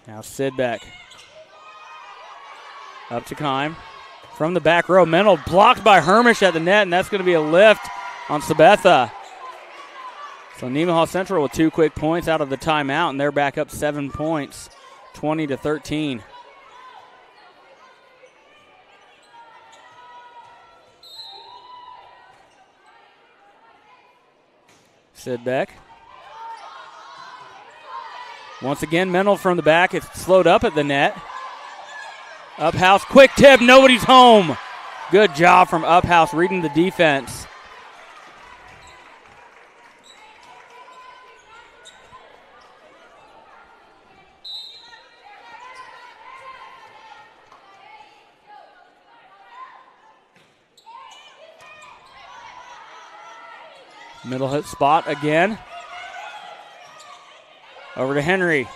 Now Sidbeck. Up to Kime. From the back row, Mennel blocked by Hermish at the net, and that's going to be a lift on Sabetha. So Nemaha Central with 2 quick points out of the timeout, and they're back up 7 points, 20-13. Sidbeck. Once again, Mennel from the back. It's slowed up at the net. Uphouse, quick tip, nobody's home. Good job from Uphouse reading the defense. Middle hit spot again. Over to Henry.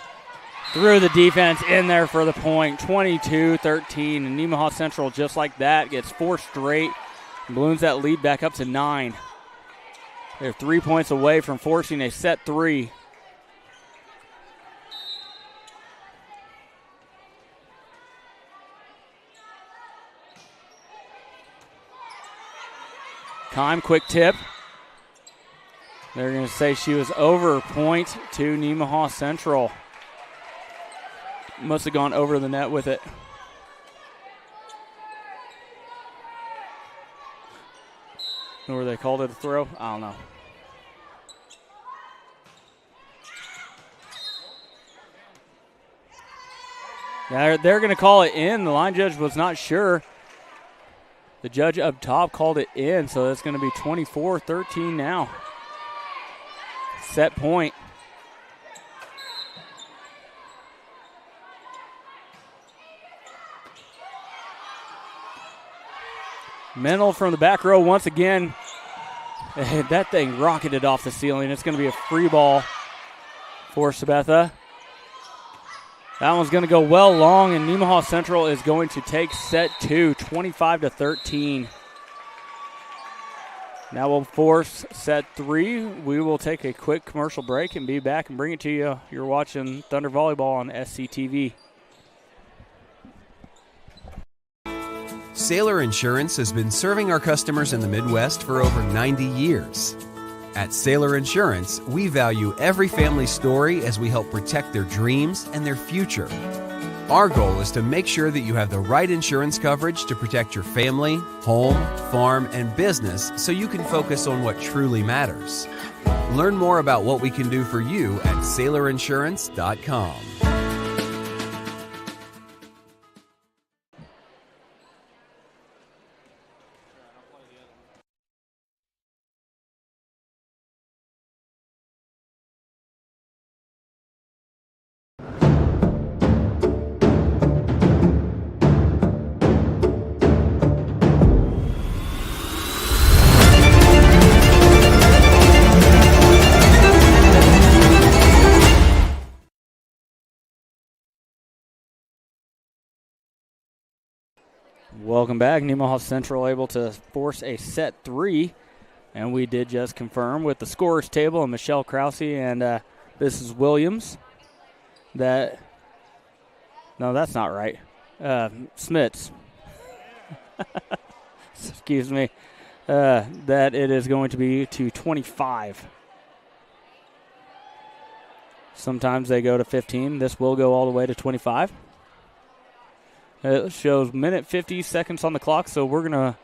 Through the defense, in there for the point. 22-13. And Nemaha Central, just like that, gets 4 straight. And balloons that lead back up to 9. They're 3 points away from forcing a set 3. Kime, quick tip. They're going to say she was over point to Nemaha Central. Must have gone over the net with it. Or they called it a throw? I don't know. Yeah, they're going to call it in. The line judge was not sure. The judge up top called it in, so that's going to be 24-13 now. Set point. Mennel from the back row once again. That thing rocketed off the ceiling. It's going to be a free ball for Sabetha. That one's going to go well long, and Nemaha Central is going to take set 2, 25-13. Now we'll force set 3. We will take a quick commercial break and be back and bring it to you. You're watching Thunder Volleyball on SCTV. Sailor Insurance has been serving our customers in the Midwest for over 90 years. At Sailor Insurance, we value every family story as we help protect their dreams and their future. Our goal is to make sure that you have the right insurance coverage to protect your family, home, farm, and business so you can focus on what truly matters. Learn more about what we can do for you at SailorInsurance.com. Welcome back. Nemaha Central able to force a set 3, and we did just confirm with the scorers table and Michelle Krause and Mrs. Williams that no, that's not right. Smits. Excuse me. That it is going to be to 25. Sometimes they go to 15. This will go all the way to 25. It shows minute 50 seconds on the clock, so we're gonna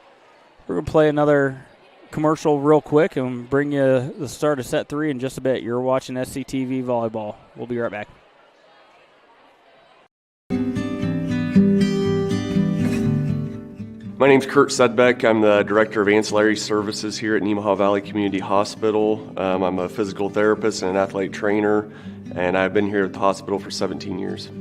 play another commercial real quick and bring you the start of set 3 in just a bit. You're watching SCTV Volleyball. We'll be right back. My name's Kurt Sedbeck. I'm the Director of Ancillary Services here at Nemaha Valley Community Hospital. I'm a physical therapist and an athletic trainer, and I've been here at the hospital for 17 years.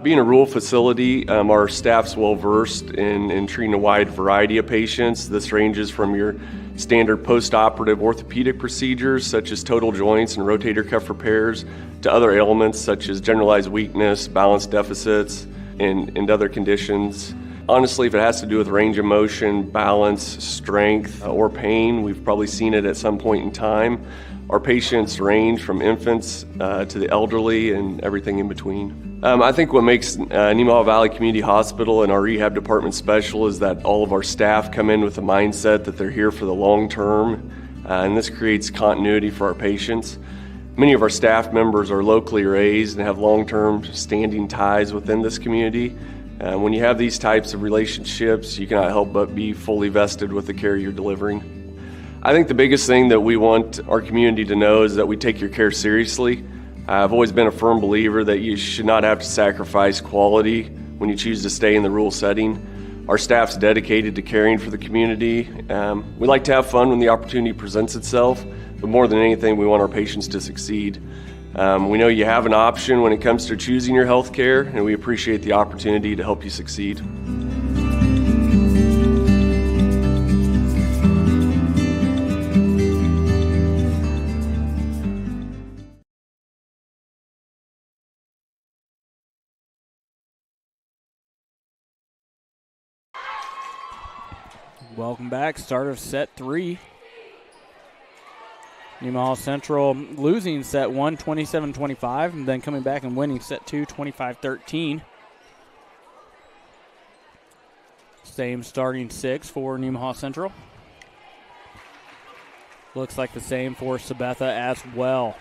Being a rural facility, our staff's well-versed in treating a wide variety of patients. This ranges from your standard post-operative orthopedic procedures, such as total joints and rotator cuff repairs, to other ailments such as generalized weakness, balance deficits, and other conditions. Honestly, if it has to do with range of motion, balance, strength, or pain, we've probably seen it at some point in time. Our patients range from infants to the elderly and everything in between. I think what makes Nemaha Valley Community Hospital and our rehab department special is that all of our staff come in with a mindset that they're here for the long term, and this creates continuity for our patients. Many of our staff members are locally raised and have long-term standing ties within this community. When you have these types of relationships, you cannot help but be fully vested with the care you're delivering. I think the biggest thing that we want our community to know is that we take your care seriously. I've always been a firm believer that you should not have to sacrifice quality when you choose to stay in the rural setting. Our staff's dedicated to caring for the community. We like to have fun when the opportunity presents itself, but more than anything, we want our patients to succeed. We know you have an option when it comes to choosing your health care, and we appreciate the opportunity to help you succeed. Welcome back. Start of set 3. Nemaha Central losing set 1, 27-25, and then coming back and winning set 2, 25-13. Same starting 6 for Nemaha Central. Looks like the same for Sabetha as well.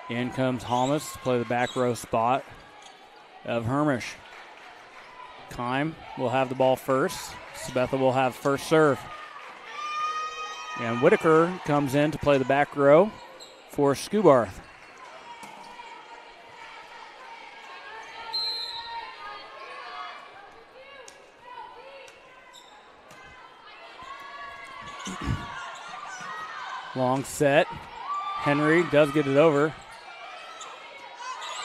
In comes Holmes to play the back row spot of Hermish. Kime will have the ball first. Sabetha will have first serve. And Whitaker comes in to play the back row for Scubarth. Long set. Henry does get it over.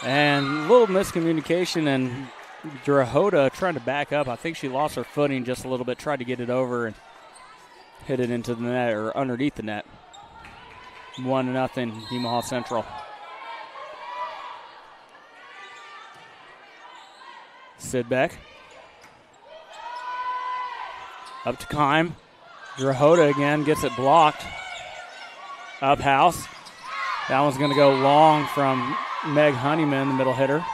And a little miscommunication, and Drahota trying to back up. I think she lost her footing just a little bit, tried to get it over and hit it into the net or underneath the net. 1-0 Nemaha Central. Sidbeck. Up to Keim. Drahota again gets it blocked. Up house. That one's going to go long from Meg Honeyman, the middle hitter.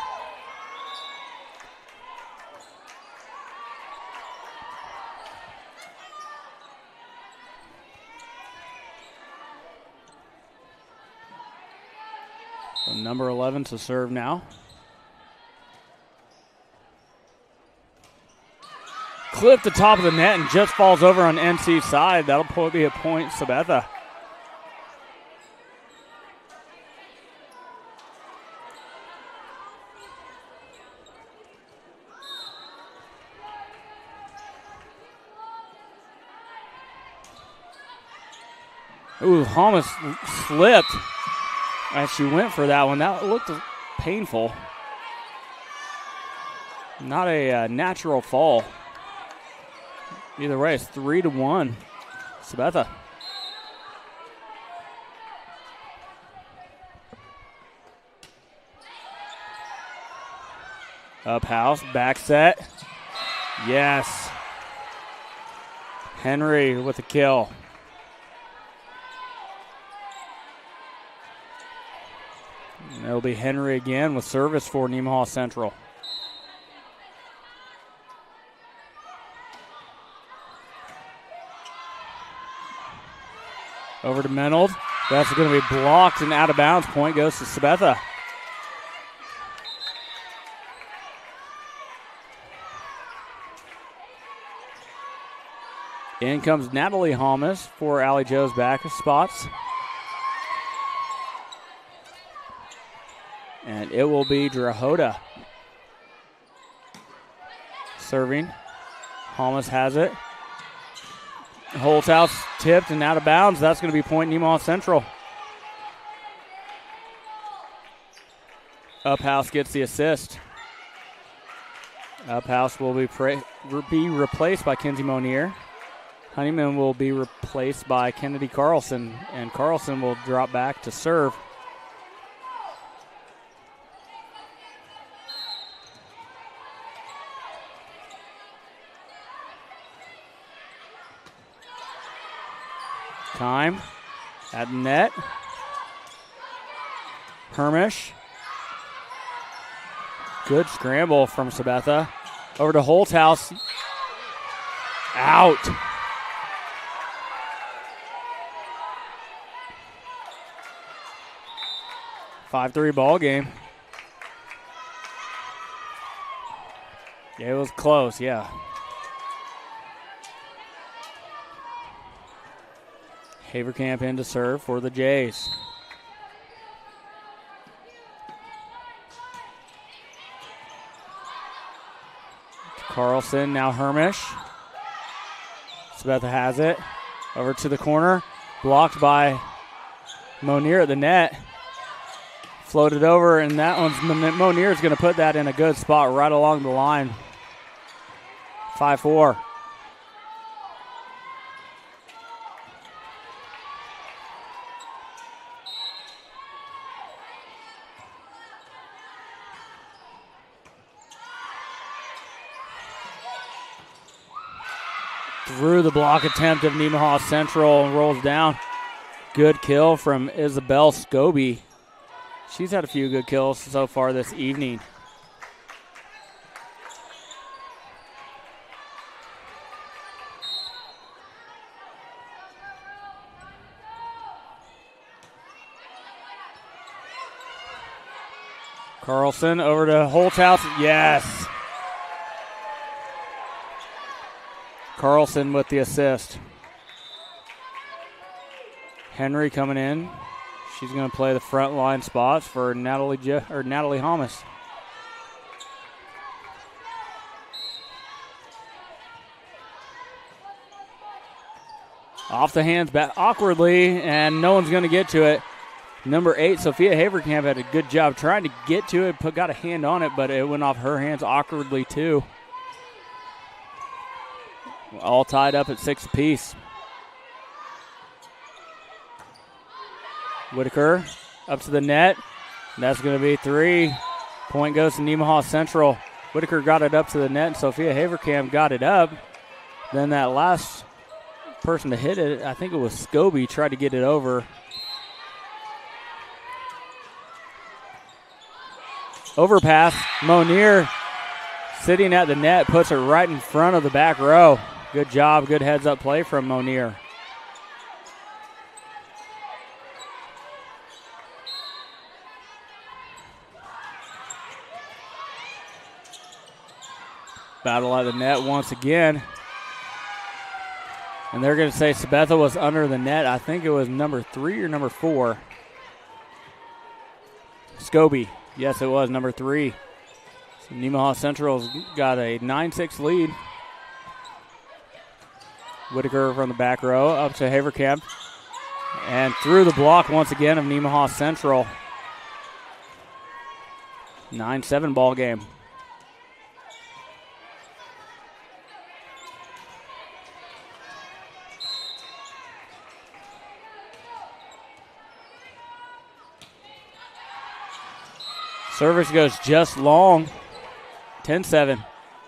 So number 11 to serve now. Clipped the top of the net and just falls over on NC's side. That'll be a point, Sabetha. Ooh, Holmes slipped as she went for that one. That looked painful. Not a natural fall. Either way, it's 3-1. Sabetha. Up house, back set. Yes. Henry with the kill. And it'll be Henry again with service for Nemaha Central. Over to Menold. That's going to be blocked and out of bounds. Point goes to Sabetha. In comes Natalie Holmes for Allie Joe's back spots. And it will be Drahota serving. Holmes has it. Holthouse tipped and out of bounds. That's going to be point Nemaha Central. Uphouse gets the assist. Uphouse will be replaced by Kenzie Monier. Honeyman will be replaced by Kennedy Carlson, and Carlson will drop back to serve. Time at net. Hermish. Good scramble from Sabetha. Over to Holthouse. Out. .5-3 ball game. Yeah, it was close, yeah. Haverkamp in to serve for the Jays. Carlson, now Hermish. Sabetha has it. Over to the corner. Blocked by Monier at the net. Floated over, and that one's Monier is going to put that in a good spot right along the line. 5-4. Through the block attempt of Nemaha Central and rolls down. Good kill from Isabel Scobie. She's had a few good kills so far this evening. Carlson over to Holthouse. Yes. Carlson with the assist. Henry coming in. She's going to play the front line spots for Natalie Holmes. Off the hands, back awkwardly, and no one's going to get to it. Number 8, Sophia Haverkamp had a good job trying to get to it, got a hand on it, but it went off her hands awkwardly too. All tied up at 6 apiece. Whitaker up to the net. That's going to be 3. Point goes to Nemaha Central. Whitaker got it up to the net, and Sophia Haverkamp got it up. Then that last person to hit it, I think it was Scobie, tried to get it over. Overpass. Monier sitting at the net, puts it right in front of the back row. Good job, good heads-up play from Monier. Battle at the net once again. And they're going to say Sabetha was under the net. I think it was number 3 or number 4. Scobie. Yes, it was number 3. So Nemaha Central's got a 9-6 lead. Whitaker from the back row up to Haverkamp. And through the block once again of Nemaha Central. 9-7 ball game. Service goes just long. 10-7.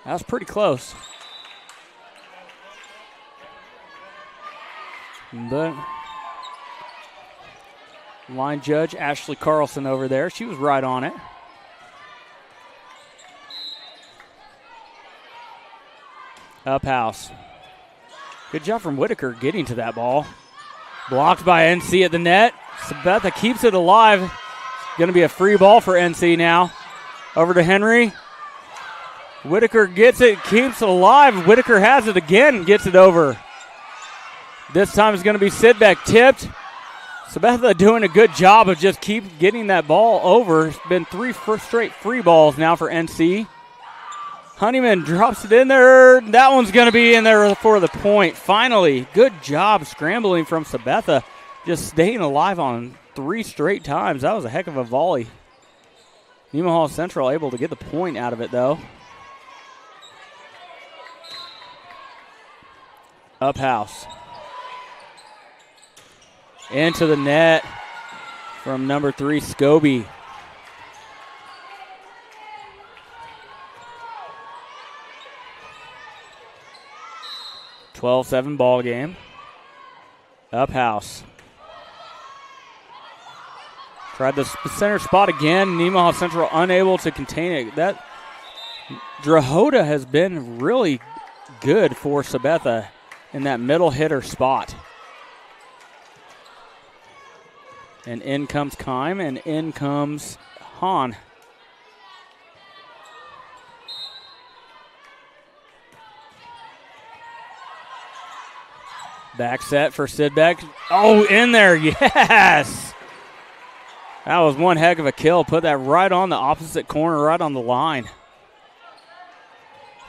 That was pretty close. But line judge Ashley Carlson over there, she was right on it. Up house. Good job from Whitaker getting to that ball. Blocked by NC at the net. Sabetha keeps it alive. Going to be a free ball for NC now. Over to Henry. Whitaker gets it, keeps it alive. Whitaker has it again, gets it over. This time it's going to be Sidbeck tipped. Sabetha doing a good job of just keep getting that ball over. It's been 3 straight free balls now for NC. Honeyman drops it in there. That one's going to be in there for the point. Finally, good job scrambling from Sabetha. Just staying alive on 3 straight times. That was a heck of a volley. Nemaha Central able to get the point out of it, though. Up house. Into the net from number 3, Scobie. (12-7) ball game. Up house. Tried the center spot again. Nemaha Central unable to contain it. That Drahota has been really good for Sabetha in that middle hitter spot. And in comes Kime, and in comes Hahn. Back set for Sidbeck. Oh, in there, yes! That was one heck of a kill. Put that right on the opposite corner, right on the line.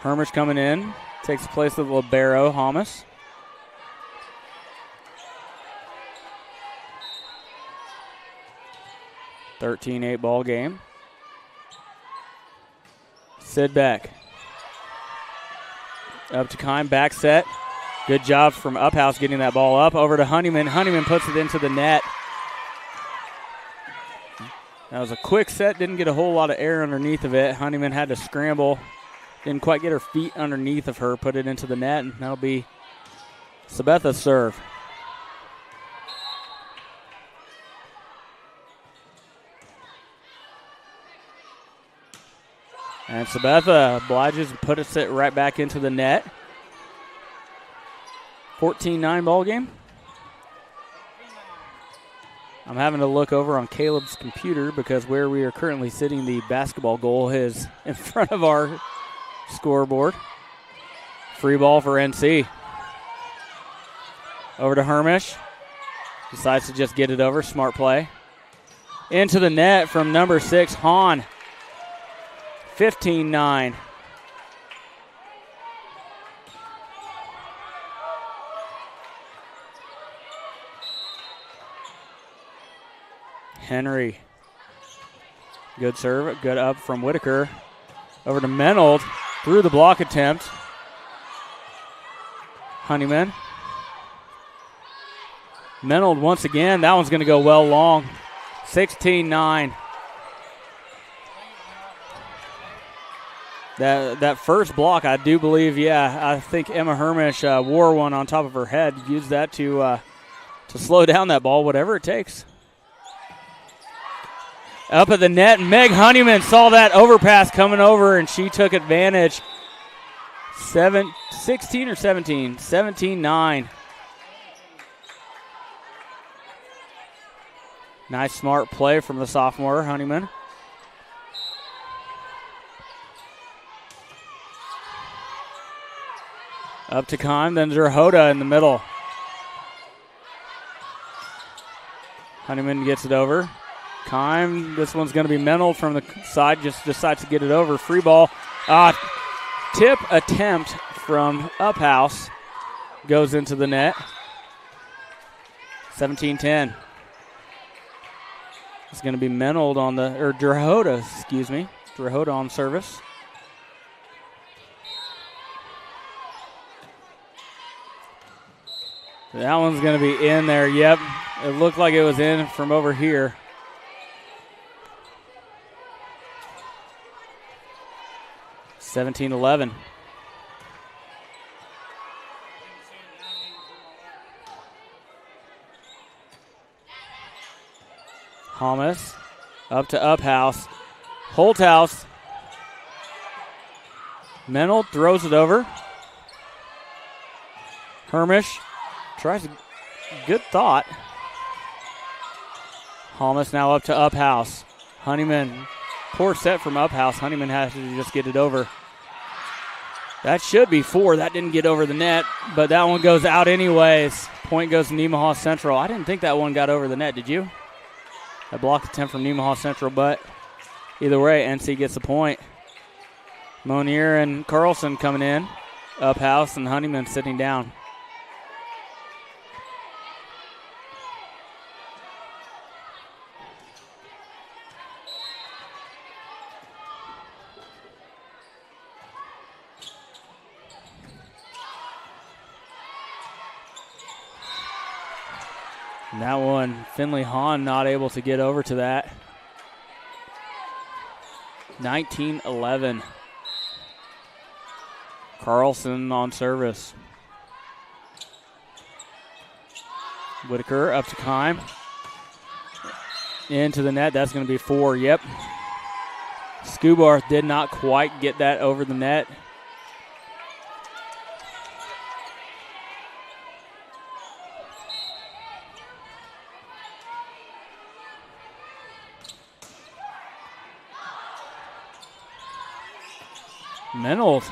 Hermish coming in. Takes the place of libero, Hamas. (13-8) ball game. Sidbeck. Up to Kime, back set. Good job from Uphouse getting that ball up. Over to Honeyman. Honeyman puts it into the net. That was a quick set. Didn't get a whole lot of air underneath of it. Honeyman had to scramble. Didn't quite get her feet underneath of her. Put it into the net, and that'll be Sabetha's serve. And Sabetha obliges and puts it right back into the net. 14-9 ball game. I'm having to look over on Caleb's computer because where we are currently sitting, the basketball goal is in front of our scoreboard. Free ball for NC. Over to Hermish. Decides to just get it over. Smart play. Into the net from number 6, Hahn. 15-9. Henry. Good serve. Good up from Whitaker. Over to Menold. Through the block attempt. Honeyman. Menold once again. That one's going to go well long. 16-9. That first block, I do believe, I think Emma Hermish wore one on top of her head. Used that to slow down that ball, whatever it takes. Up at the net, Meg Honeyman saw that overpass coming over, and she took advantage. 16 or 17? 17-9. Nice, smart play from the sophomore, Honeyman. Up to Kime, then Zerhoda in the middle. Honeyman gets it over. Kime, this one's going to be Menold from the side, just decides to get it over. Free ball. Tip attempt from Uphouse goes into the net. 17-10. It's going to be Menold on Zerhoda, Zerhoda on service. That one's going to be in there. Yep, it looked like it was in from over here. (17-11). Thomas up to Uphouse. Holthouse. Menold throws it over. Hermish tries a good thought. Thomas now up to Uphouse. Honeyman, poor set from Uphouse. Honeyman has to just get it over. That should be 4. That didn't get over the net, but that one goes out anyways. Point goes to Nemaha Central. I didn't think that one got over the net, did you? That block attempt from Nemaha Central, but either way, NC gets the point. Monier and Carlson coming in. Uphouse and Honeyman sitting down. And that one, Finley Hahn not able to get over to that. 19-11. Carlson on service. Whitaker up to Kime. Into the net. That's going to be 4. Yep. Scubarth did not quite get that over the net. Menold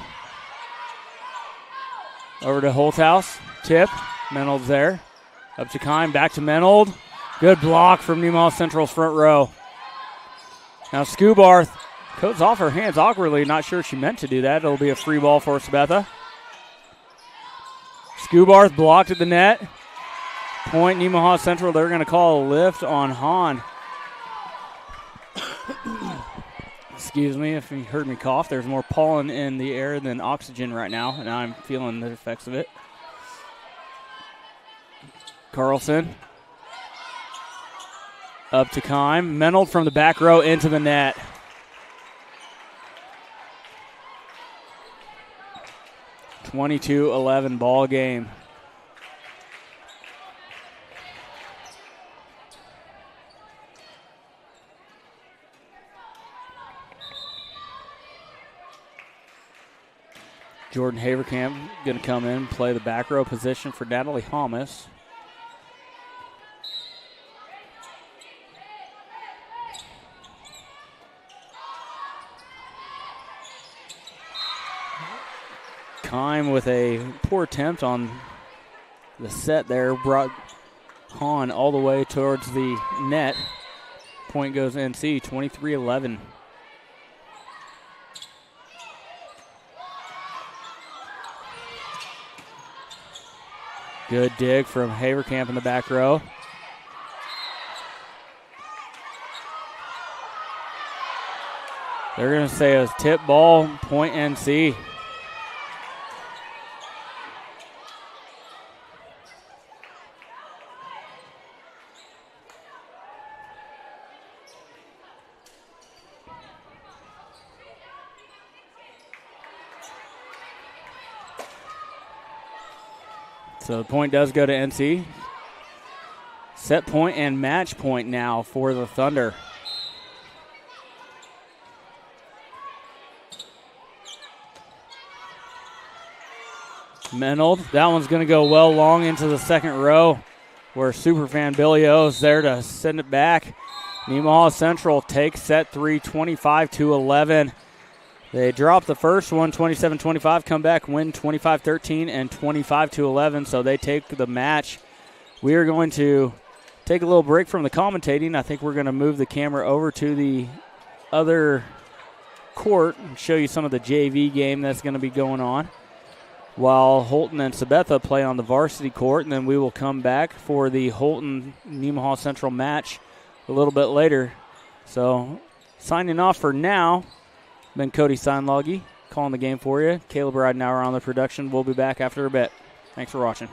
over to Holthouse. Tip. Menold's there. Up to Kime. Back to Menold. Good block from Nemaha Central's front row. Now Scubarth coats off her hands awkwardly. Not sure she meant to do that. It'll be a free ball for Sabetha. Scubarth blocked at the net. Point Nemaha Central. They're going to call a lift on Hahn. Excuse me if you heard me cough. There's more pollen in the air than oxygen right now, and I'm feeling the effects of it. Carlson. Up to Kime. Menold from the back row into the net. (22-11) ball game. Jordan Haverkamp going to come in and play the back row position for Natalie Thomas. Kime with a poor attempt on the set there brought Hahn all the way towards the net. Point goes NC, 23-11. Good dig from Haverkamp in the back row. They're going to say a tip ball, point NC. So the point does go to NC. Set point and match point now for the Thunder. Menold, that one's going to go well long into the second row where superfan Billy O is there to send it back. Nemaha Central takes set 3, 25-11. They drop the first one, 27-25, come back, win 25-13 and 25-11, so they take the match. We are going to take a little break from the commentating. I think we're going to move the camera over to the other court and show you some of the JV game that's going to be going on while Holton and Sabetha play on the varsity court, and then we will come back for the Holton-Nemaha Central match a little bit later. So signing off for now, been Cody Steinloggy calling the game for you. Caleb Ridenauer on the production. We'll be back after a bit. Thanks for watching.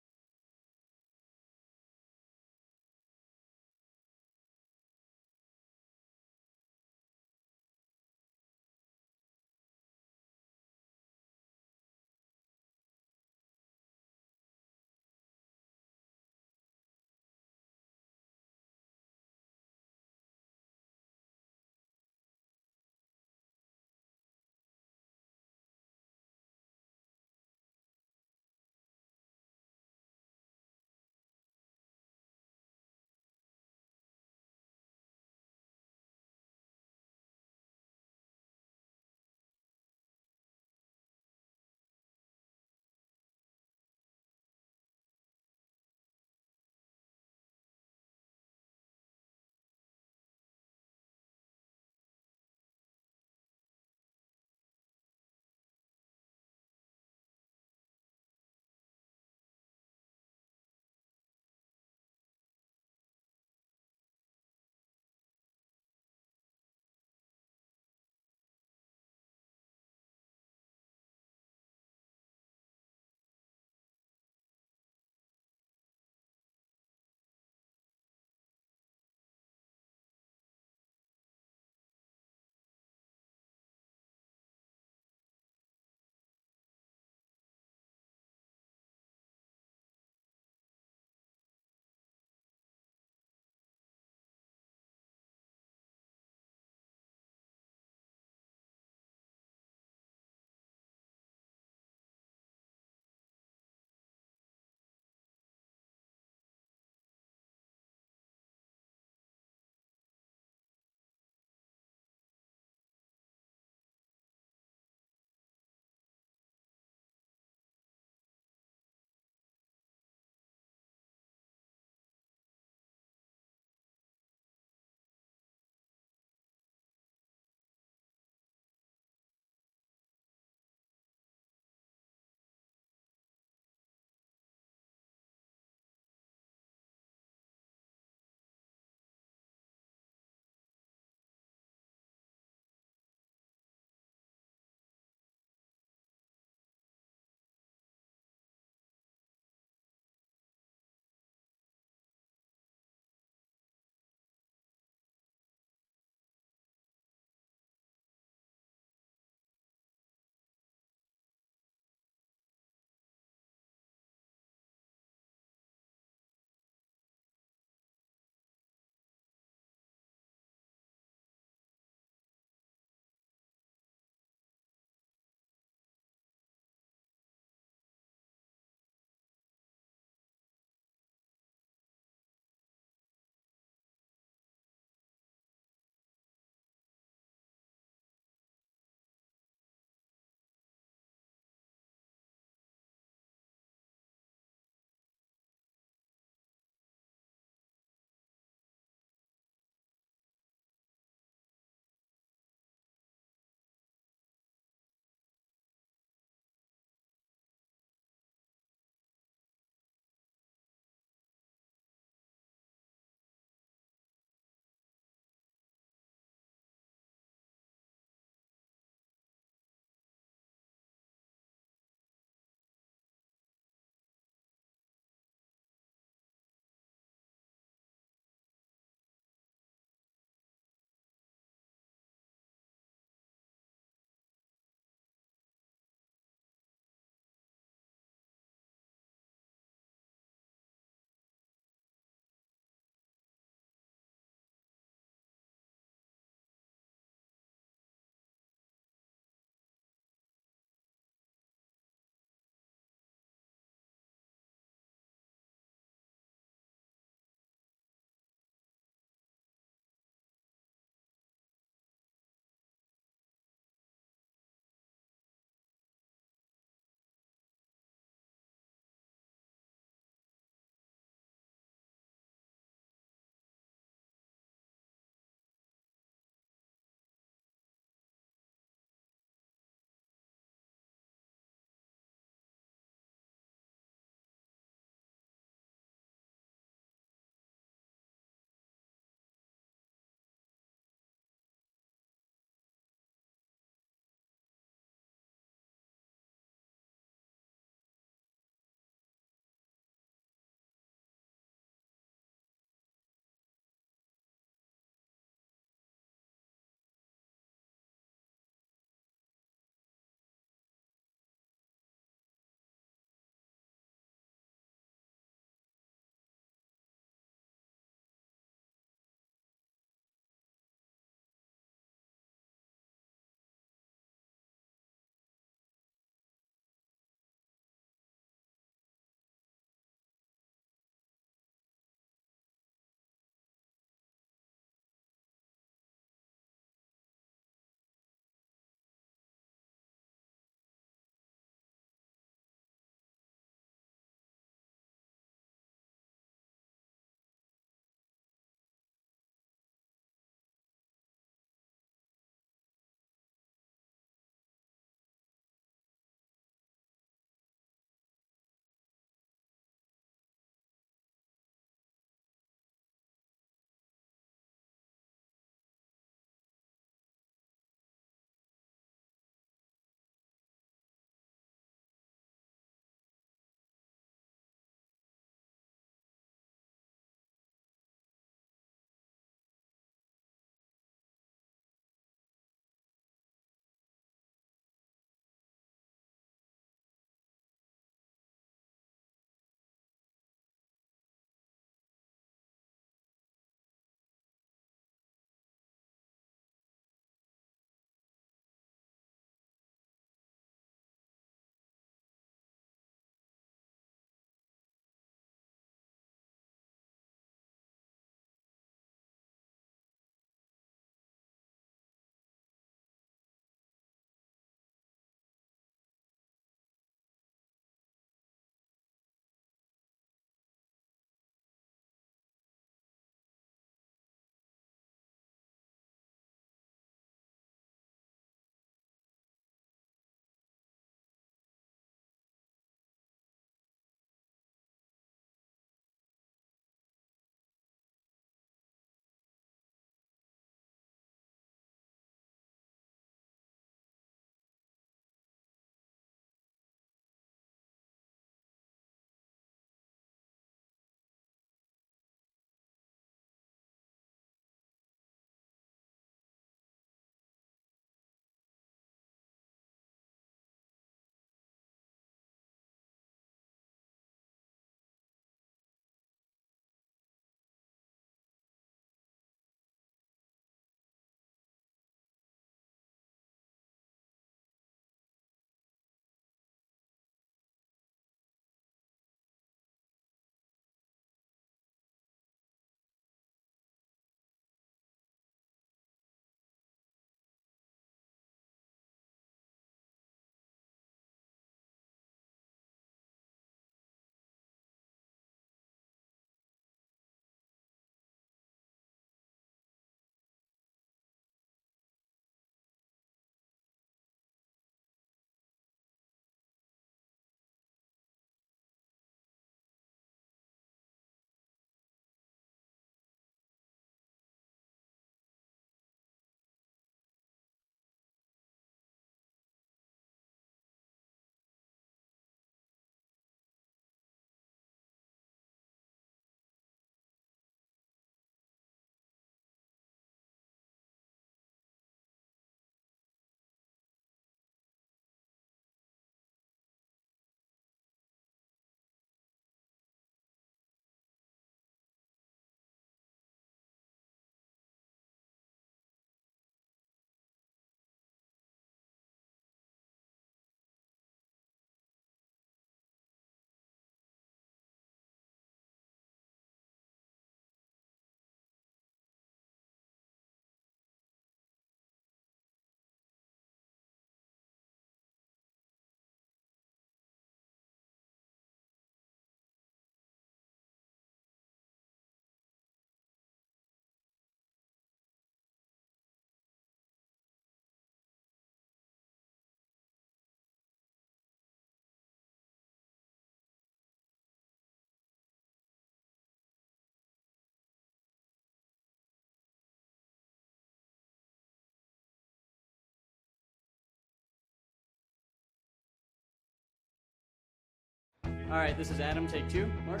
All right, this is Adam, take 2. Mark?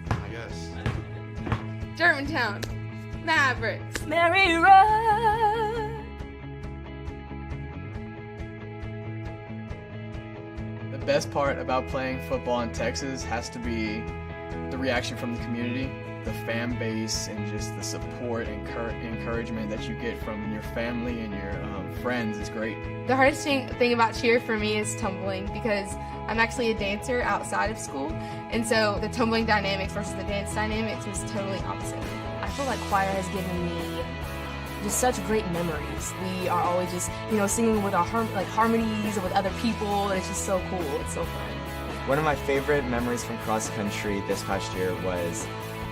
I guess. Germantown. Mavericks. Mary Road. The best part about playing football in Texas has to be the reaction from the community, the fan base, and just the support and encouragement that you get from your family and your friends is great. The hardest thing about cheer for me is tumbling, because I'm actually a dancer outside of school, and so the tumbling dynamics versus the dance dynamics was totally opposite. I feel like choir has given me just such great memories. We are always just, singing with our harmonies with other people, and it's just so cool. It's so fun. One of my favorite memories from cross country this past year was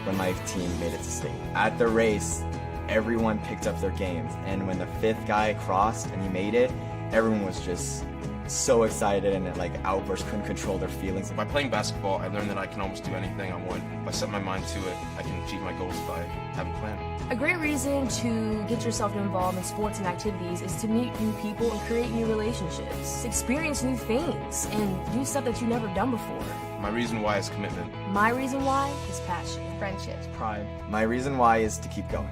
when my team made it to state. At the race, everyone picked up their games, and when the 5th guy crossed and he made it, everyone was just so excited and outbursts, couldn't control their feelings. By playing basketball, I learned that I can almost do anything I want. If I set my mind to it, I can achieve my goals if I have a plan. A great reason to get yourself involved in sports and activities is to meet new people and create new relationships, experience new things, and do stuff that you've never done before. My reason why is commitment. My reason why is passion. Friendships. Pride. My reason why is to keep going.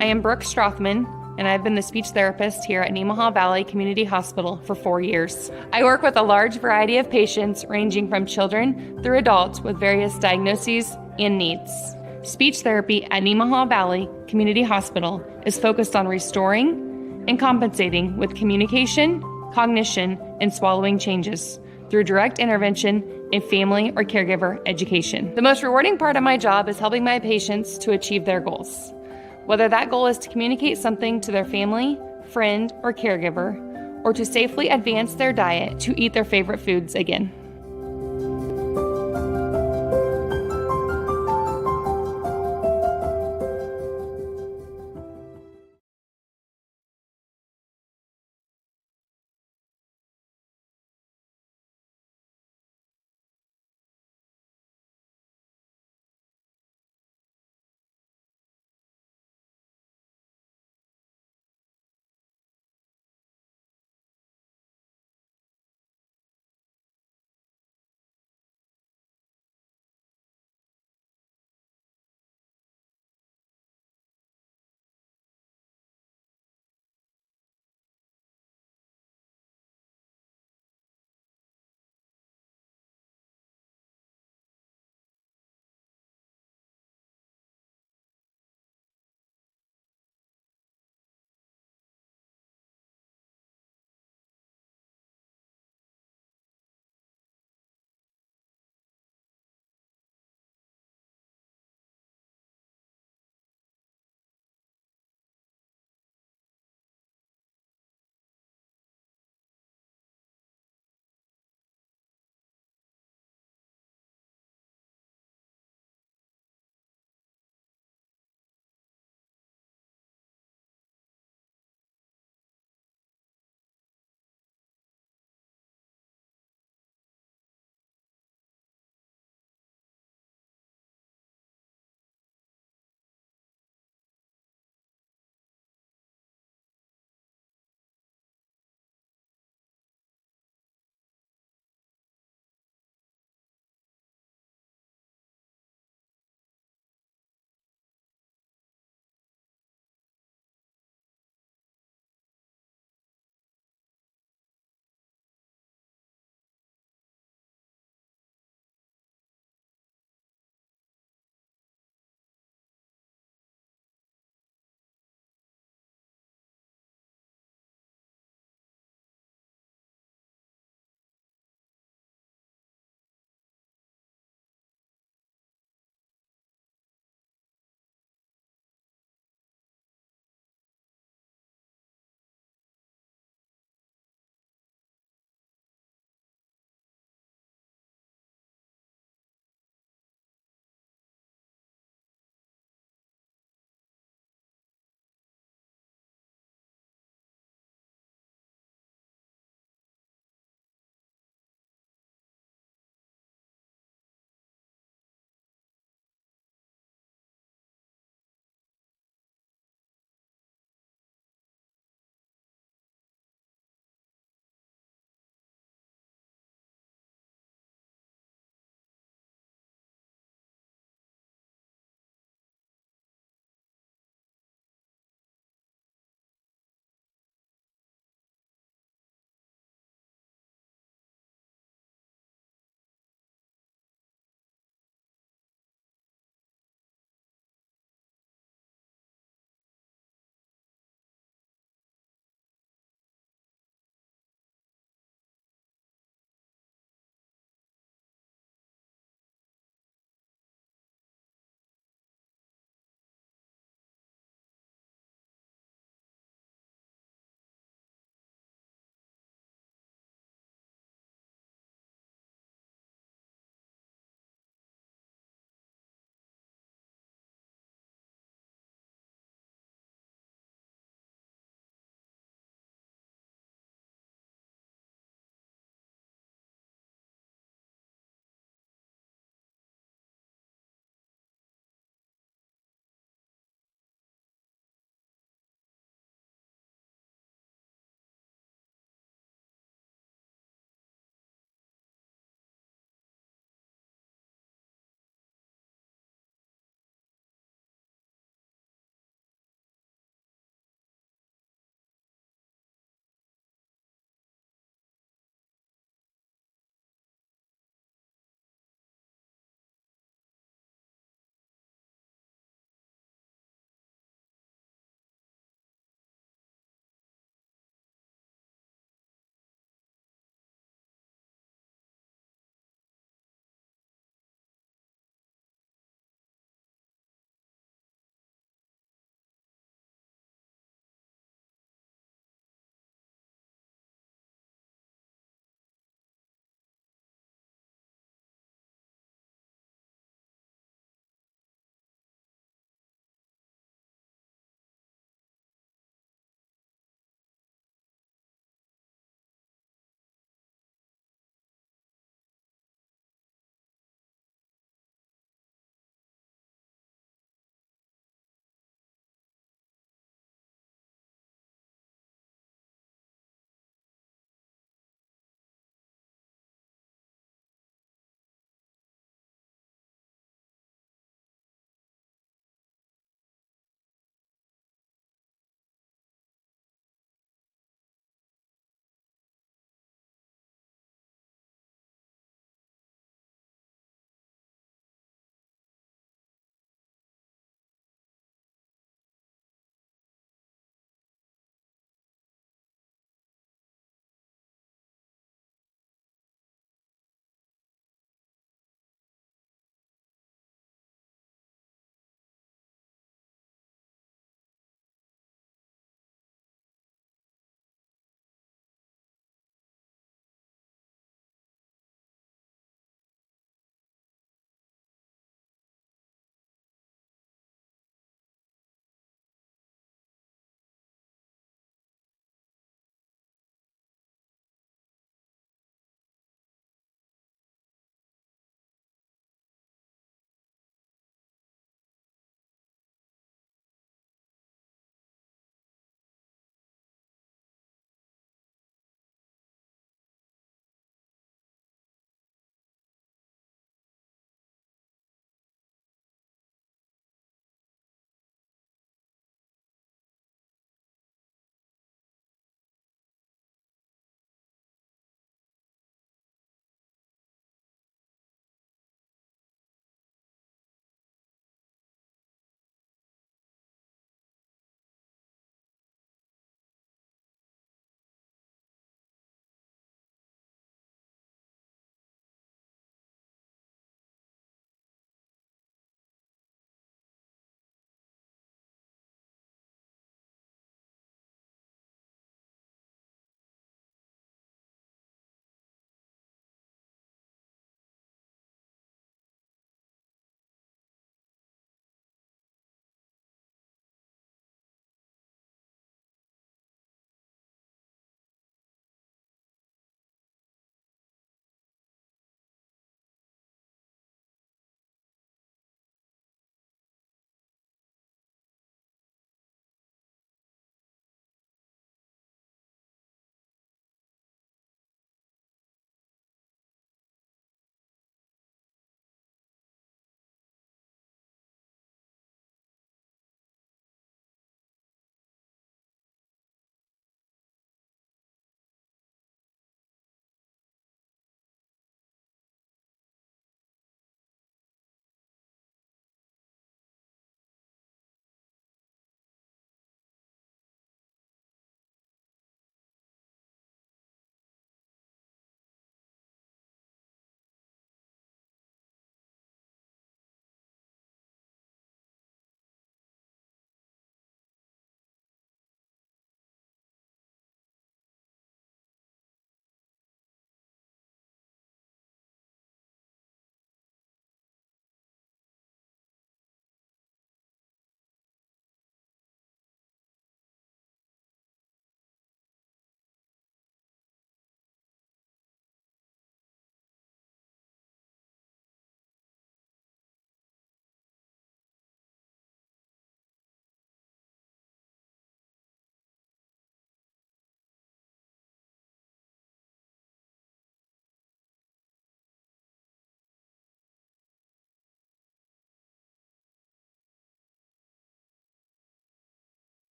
I am Brooke Strothman, and I've been the speech therapist here at Nemaha Valley Community Hospital for 4 years. I work with a large variety of patients ranging from children through adults with various diagnoses and needs. Speech therapy at Nemaha Valley Community Hospital is focused on restoring and compensating with communication, cognition, and swallowing changes through direct intervention in family or caregiver education. The most rewarding part of my job is helping my patients to achieve their goals. Whether that goal is to communicate something to their family, friend, or caregiver, or to safely advance their diet to eat their favorite foods again.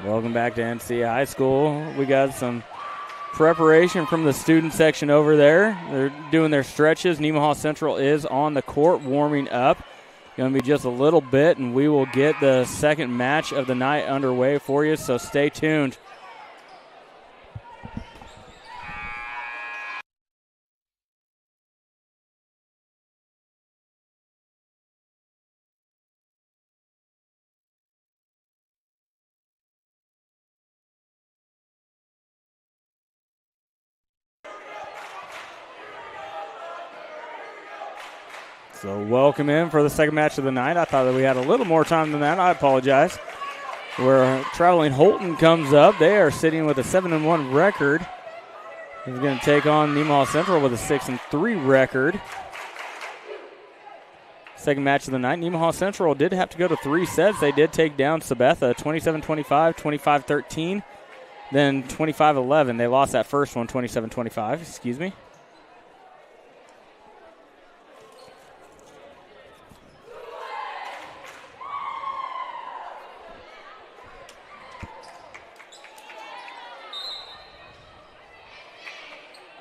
Welcome back to NC High School. We got some preparation from the student section over there. They're doing their stretches. Nemaha Central is on the court warming up. Going to be just a little bit, and we will get the second match of the night underway for you, so stay tuned. So welcome in for the second match of the night. I thought that we had a little more time than that. I apologize. Where traveling Holton comes up. They are sitting with a 7-1 record. He's going to take on Nemaha Central with a 6-3 record. Second match of the night. Nemaha Central did have to go to 3 sets. They did take down Sabetha 27-25, 25-13, then 25-11. They lost that first one 27-25, excuse me.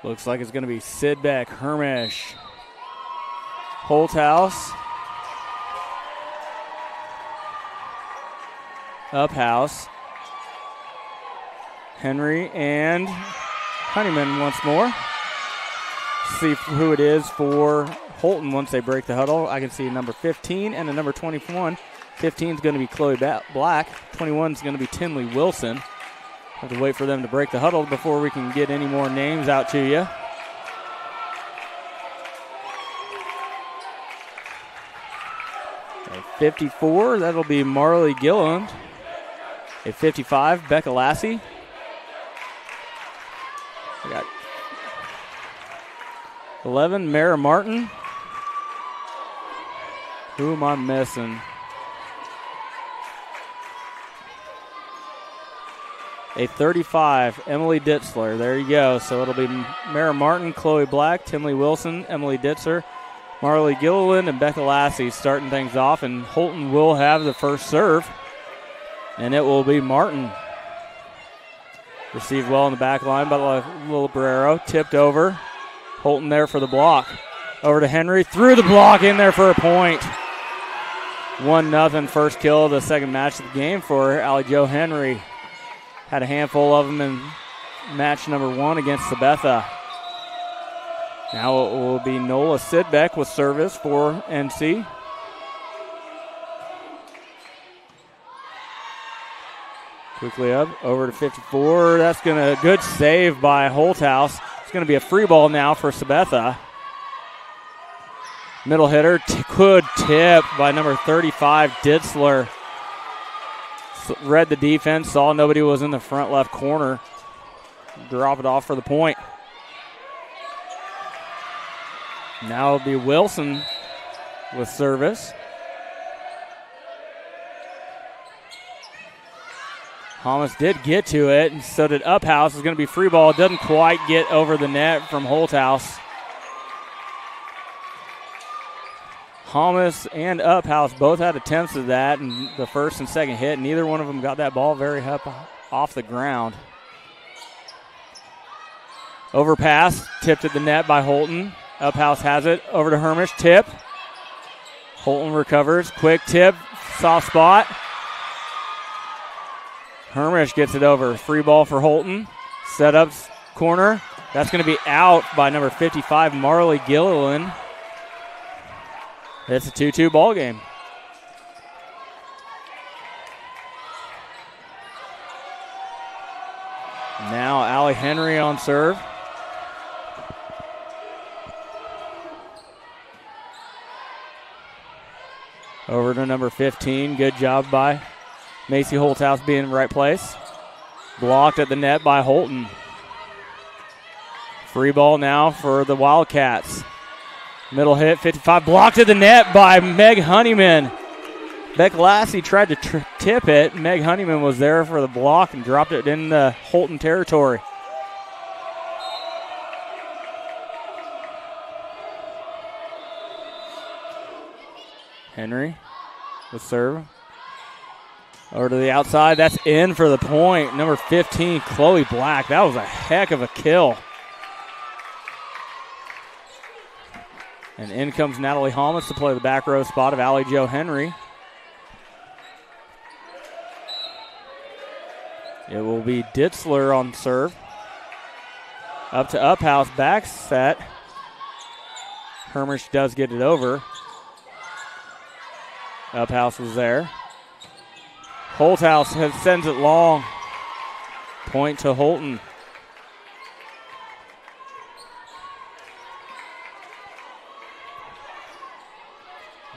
Looks like it's going to be Sidbeck, Hermish, Holthouse, Uphouse, Henry, and Honeyman once more. See who it is for Holton once they break the huddle. I can see a number 15 and a number 21. 15 is going to be Chloe Black. 21 is going to be Tinley Wilson. Have to wait for them to break the huddle before we can get any more names out to you. At 54, that'll be Marley Gilland. At 55, Becca Lassie. We got 11, Mara Martin. Who am I missing? A 35, Emily Ditzler. There you go. So it'll be Mara Martin, Chloe Black, Tinley Wilson, Emily Ditzler, Marley Gilliland, and Becca Lassie starting things off. And Holton will have the first serve. And it will be Martin. Received well in the back line by Librero. Tipped over. Holton there for the block. Over to Henry. Through the block in there for a point. 1-0 first kill of the second match of the game for Allie Jo Henry. Had a handful of them in match number 1 against Sabetha. Now it will be Nola Sidbeck with service for NC. Quickly up, over to 54. That's going to, good save by Holthouse. It's going to be a free ball now for Sabetha. Middle hitter, good tip by number 35, Ditzler. Read the defense, saw nobody was in the front left corner. Drop it off for the point. Now it'll be Wilson with service. Thomas did get to it, and so did Uphouse. It's going to be free ball. It doesn't quite get over the net from Holthouse. Thomas and Uphouse both had attempts at that, and the first and second hit. Neither one of them got that ball very up off the ground. Overpass, tipped at the net by Holton. Uphouse has it, over to Hermish, tip. Holton recovers, quick tip, soft spot. Hermish gets it over, free ball for Holton. Set up corner, that's going to be out by number 55, Marley Gilliland. It's a 2-2 ball game. Now Allie Henry on serve. Over to number 15. Good job by Macy Holthouse being in the right place. Blocked at the net by Holton. Free ball now for the Wildcats. Middle hit, 55, blocked at the net by Meg Honeyman. Beck Lassie tried to tip it. Meg Honeyman was there for the block and dropped it in the Holton territory. Henry with serve. Over to the outside. That's in for the point. Number 15, Chloe Black. That was a heck of a kill. And in comes Natalie Holmes to play the back row spot of Allie Jo Henry. It will be Ditzler on serve. Up to Uphouse, back set. Hermish does get it over. Uphouse was there. Holthouse sends it long. Point to Holton.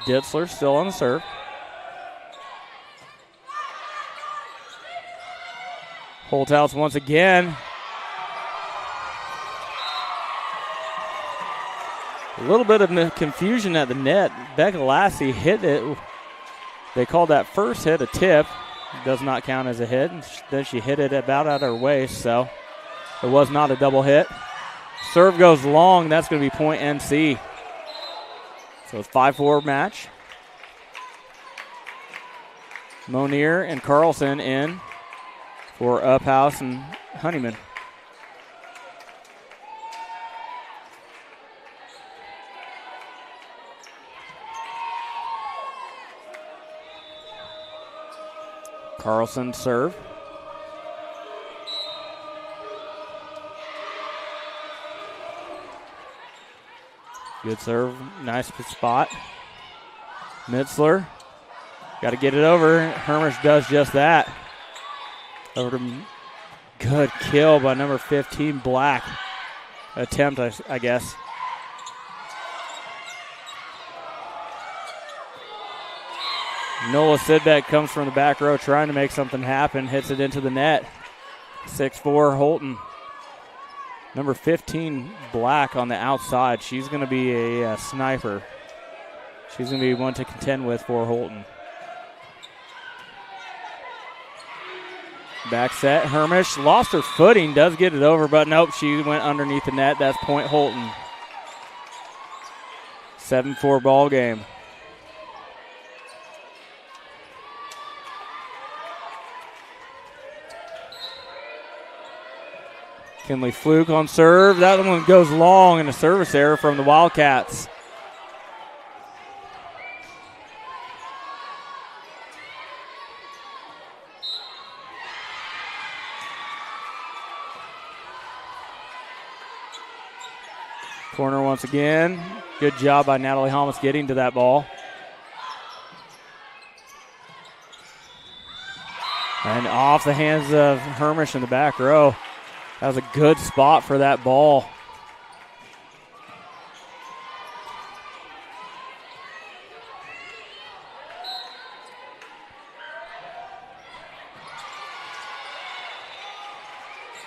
Ditzler still on the serve. Holthouse once again. A little bit of confusion at the net. Becca Lassie hit it. They called that first hit a tip. Does not count as a hit. Then she hit it about at her waist, so it was not a double hit. Serve goes long. That's going to be point NC. So it's 5-4 match. Monier and Carlson in for Uphouse and Honeyman. Carlson serve. Good serve, nice spot. Mitzler, got to get it over. Hermish does just that. Over to good kill by number 15, Black. Attempt, I guess. Nola Sidbeck comes from the back row trying to make something happen, hits it into the net. 6-4 Holton. Number 15, Black on the outside. She's going to be a sniper. She's going to be one to contend with for Holton. Back set, Hermish lost her footing, does get it over, but nope, she went underneath the net. That's point Holton. 7-4 ball game. Kinley Fluke on serve. That one goes long and a service error from the Wildcats. Corner once again. Good job by Natalie Holmes getting to that ball. And off the hands of Hermish in the back row. That was a good spot for that ball.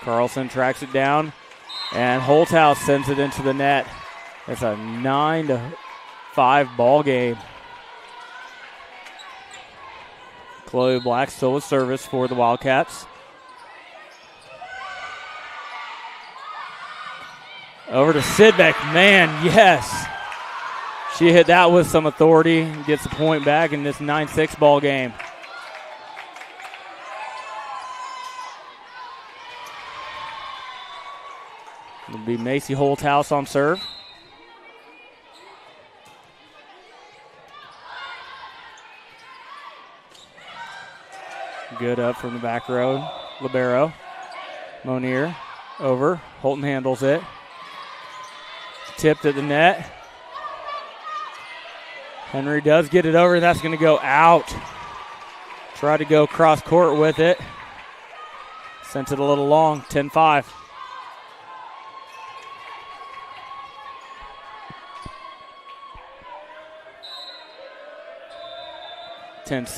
Carlson tracks it down, and Holthouse sends it into the net. It's a 9-5 ball game. Chloe Black still with service for the Wildcats. Over to Sidbeck. Man, yes. She hit that with some authority and gets the point back in this 9-6 ball game. It'll be Macy Holthouse on serve. Good up from the back row. Libero. Monier over. Holton handles it. Tipped at the net. Henry does get it over. That's going to go out. Tried to go cross court with it. Sent it a little long. 10-5.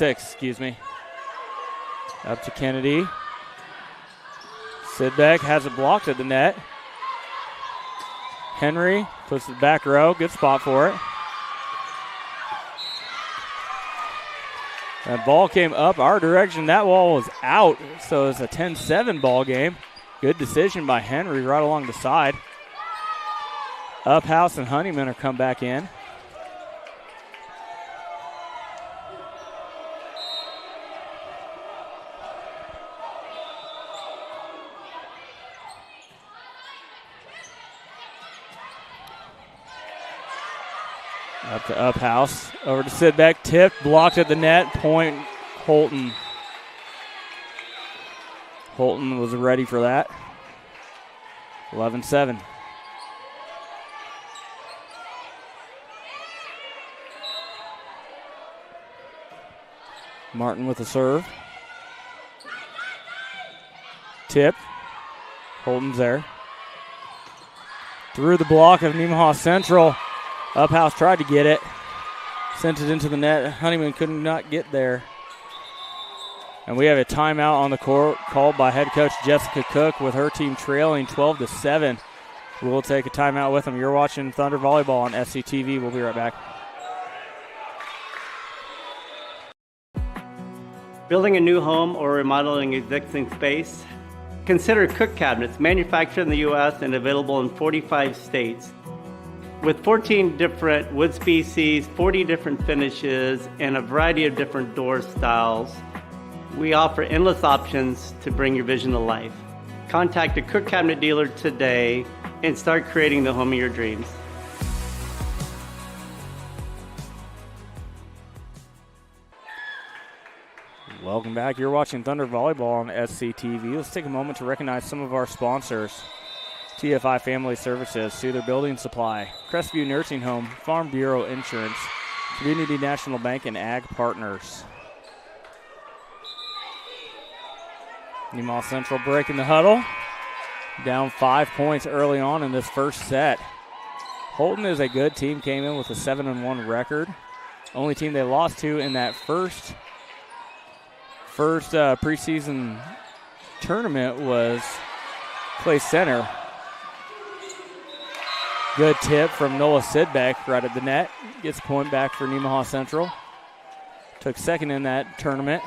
Excuse me. Up to Kennedy. Sidbeck has it blocked at the net. Henry puts the back row. Good spot for it. That ball came up our direction. That ball was out, so it's a 10-7 ball game. Good decision by Henry right along the side. Uphouse and Honeyman are come back in. Up to Uphouse. Over to Sidbeck. Tipped. Blocked at the net. Point Holton. Holton was ready for that. 11-7. Martin with the serve. Tip. Holton's there. Through the block of Nemaha Central. Uphouse tried to get it. Sent it into the net. Honeyman could not get there. And we have a timeout on the court called by head coach Jessica Cook with her team trailing 12-7. We'll take a timeout with them. You're watching Thunder Volleyball on SCTV. We'll be right back. Building a new home or remodeling existing space? Consider Cook Cabinets, manufactured in the U.S. and available in 45 states. With 14 different wood species, 40 different finishes, and a variety of different door styles, we offer endless options to bring your vision to life. Contact a Cook Cabinet dealer today and start creating the home of your dreams. Welcome back. You're watching Thunder Volleyball on SCTV. Let's take a moment to recognize some of our sponsors. TFI Family Services, Souther Building Supply, Crestview Nursing Home, Farm Bureau Insurance, Community National Bank, and Ag Partners. Nemaha Central breaking the huddle. Down 5 points early on in this first set. Holton is a good team, came in with a 7-1 record. Only team they lost to in that first preseason tournament was Clay Center. Good tip from Noah Sidbeck right at the net. Gets a point back for Nemaha Central. Took second in that tournament.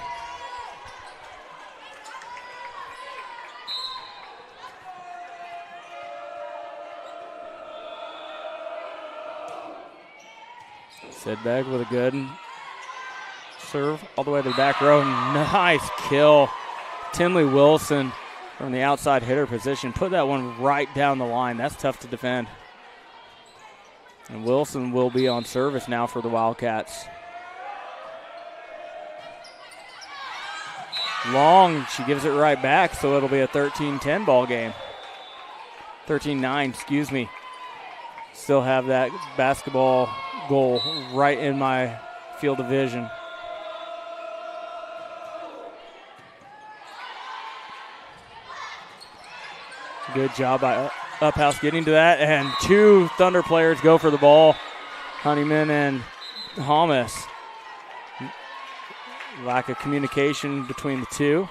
Sidbeck with a good serve all the way to the back row. Nice kill. Tinley Wilson from the outside hitter position. Put that one right down the line. That's tough to defend. And Wilson will be on service now for the Wildcats. Long, she gives it right back, so it'll be a 13-10 ball game. 13-9, excuse me. Still have that basketball goal right in my field of vision. Good job by Uphouse getting to that, and two Thunder players go for the ball. Honeyman and Thomas. Lack of communication between the two.